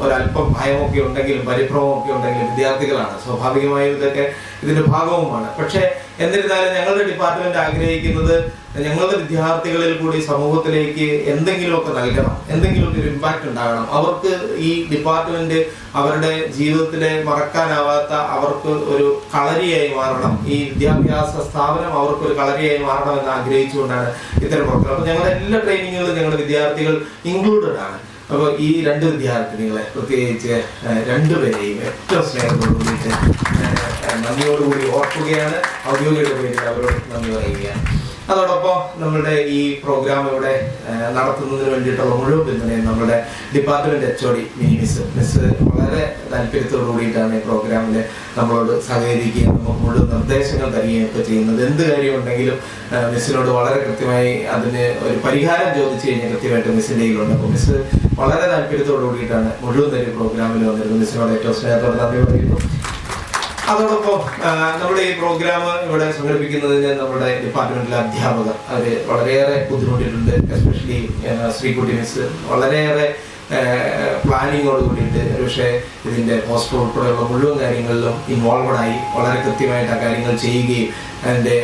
ഒരല്പം ഭയമൊക്കെ ഉണ്ടെങ്കിലും പരിഭ്രമമൊക്കെ ഉണ്ടെങ്കിലും വിദ്യാർത്ഥികളാണ്, സ്വാഭാവികമായും ഇതൊക്കെ ഇതിന്റെ ഭാഗവുമാണ്. പക്ഷെ എന്നിരുന്നാലും ഞങ്ങളുടെ ഡിപ്പാർട്ട്മെന്റ് ആഗ്രഹിക്കുന്നത് ഞങ്ങളുടെ വിദ്യാർത്ഥികളിൽ കൂടി സമൂഹത്തിലേക്ക് എന്തെങ്കിലുമൊക്കെ നൽകണം, എന്തെങ്കിലുമൊക്കെ ഒരു ഇമ്പാക്ട് ഉണ്ടാകണം. അവർക്ക് ഈ ഡിപ്പാർട്ട്മെന്റ് അവരുടെ ജീവിതത്തിലെ മറക്കാനാവാത്ത അവർക്ക് ഒരു കളരിയായി മാറണം, ഈ വിദ്യാഭ്യാസ സ്ഥാപനം അവർക്കൊരു കളരിയായി മാറണം എന്ന് ആഗ്രഹിച്ചുകൊണ്ടാണ് ഇത്തരം പ്രവർത്തനം. അപ്പൊ ഞങ്ങളുടെ എല്ലാ ട്രെയിനിങ്ങുകളും ഞങ്ങളുടെ വിദ്യാർത്ഥികൾ ഇൻക്ലൂഡഡ് ആണ്. അപ്പോൾ ഈ 2 വിദ്യാർത്ഥിനികളെ പ്രത്യേകിച്ച് 2 പേരെയും ഏറ്റവും സ്നേഹത്തോടു കൂടിയിട്ട് നന്ദിയോടുകൂടി ഓർക്കുകയാണ്. ഔദ്യോഗിക പേരിൽ അവരോട് നന്ദി പറയുകയാണ്. അതോടൊപ്പം നമ്മളുടെ ഈ പ്രോഗ്രാം ഇവിടെ നടത്തുന്നതിന് വേണ്ടിയിട്ടുള്ള മുഴുവൻ പിന്തുണയും നമ്മുടെ ഡിപ്പാർട്ട്മെന്റ് HOD മിസ് വളരെ താല്പര്യത്തോടു കൂടിയിട്ടാണ് ഈ പ്രോഗ്രാമിൽ നമ്മളോട് സഹകരിക്കുകയും നമുക്ക് മുഴുവൻ നിർദ്ദേശങ്ങൾ തരികയും ഒക്കെ ചെയ്യുന്നത്. എന്ത് കാര്യമുണ്ടെങ്കിലും മിസ്സിനോട് വളരെ കൃത്യമായി അതിന് ഒരു പരിഹാരം ചോദിച്ചു കഴിഞ്ഞാൽ കൃത്യമായിട്ട് മിസ്സിൻ്റെ കയ്യിലുണ്ട്. അപ്പോൾ മിസ് വളരെ താല്പര്യത്തോടു കൂടിയിട്ടാണ് മുഴുവൻ നേരം പ്രോഗ്രാമിൽ വന്നിരുന്നത്. മിസ്സിനോട് ഏറ്റവും സ്നേഹത്തോടെ നന്ദി പറയുന്നു. അതോടൊപ്പം നമ്മുടെ ഈ പ്രോഗ്രാം ഇവിടെ സംഘടിപ്പിക്കുന്നതിന് നമ്മുടെ ഡിപ്പാർട്ട്മെന്റിലെ അധ്യാപകർ അവര് വളരെയേറെ ബുദ്ധിമുട്ടിയിട്ടുണ്ട്. എസ്പെഷ്യലി ശ്രീകുട്ടി മിസ് വളരെയേറെ പ്ലാനിങ്ങോട് കൂടിയിട്ട് പക്ഷേ ഇതിന്റെ പോസ്റ്റർ ഉൾപ്പെടെയുള്ള മുഴുവൻ കാര്യങ്ങളിലും ഇൻവോൾവഡായി വളരെ കൃത്യമായിട്ട് ആ കാര്യങ്ങൾ ചെയ്യുകയും അതിന്റെ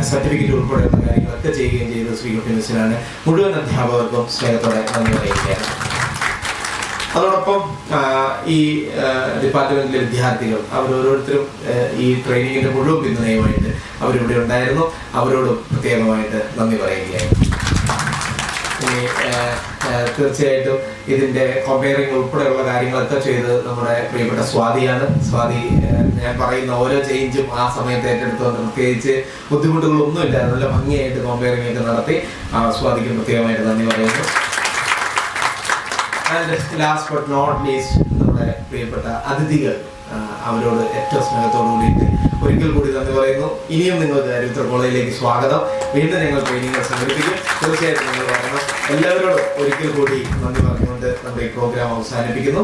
സർട്ടിഫിക്കറ്റ് ഉൾപ്പെടെയുള്ള കാര്യങ്ങളൊക്കെ ചെയ്യുകയും ചെയ്ത് ശ്രീകുട്ടി മിസ്സിനാണ്. മുഴുവൻ അധ്യാപകർക്കും സ്നേഹത്തോടെ നന്ദി പറയുകയാണ്. അതോടൊപ്പം ഈ ഡിപ്പാർട്ട്മെന്റിലെ വിദ്യാർത്ഥികൾ അവരോരോരുത്തരും ഈ ട്രെയിനിങ്ങിന്റെ മുഴുവൻ പിന്തുണയുമായിട്ട് അവരിവിടെ ഉണ്ടായിരുന്നു. അവരോട് പ്രത്യേകമായിട്ട് നന്ദി പറയുകയാണ്. ഇനി തീർച്ചയായിട്ടും ഇതിന്റെ കമ്പയറിംഗ് ഉൾപ്പെടെയുള്ള കാര്യങ്ങളൊക്കെ ചെയ്ത് നമ്മുടെ പ്രിയപ്പെട്ട സ്വാതിയാണ്. സ്വാതി ഞാൻ പറയുന്ന ഓരോ ചേഞ്ചും ആ സമയത്ത് ഏറ്റെടുത്തുകൊണ്ട് പ്രത്യേകിച്ച് ബുദ്ധിമുട്ടുകളൊന്നുമില്ല, നല്ല ഭംഗിയായിട്ട് കമ്പയറിംഗ് ഒക്കെ നടത്തി. സ്വാതിക്ക് പ്രത്യേകമായിട്ട് നന്ദി പറയുന്നു. And last but not least നമ്മുടെ പ്രിയപ്പെട്ട അതിഥികൾ, അവരോട് ഏറ്റവും സ്നേഹത്തോടു കൂടിയിട്ട് ഒരിക്കൽ കൂടി നന്ദി പറയുന്നു. ഇനിയും നിങ്ങൾക്ക് അരുവിത്തറ കോളേജിലേക്ക് സ്വാഗതം. വീണ്ടും ഞങ്ങൾ ട്രെയിനിങ്ങൾ സംഘടിപ്പിക്കും. തീർച്ചയായിട്ടും നിങ്ങൾ പറയണം. എല്ലാവരോടും ഒരിക്കൽ കൂടി നന്ദി പറഞ്ഞുകൊണ്ട് നമ്മുടെ ഈ പ്രോഗ്രാം അവസാനിപ്പിക്കുന്നു.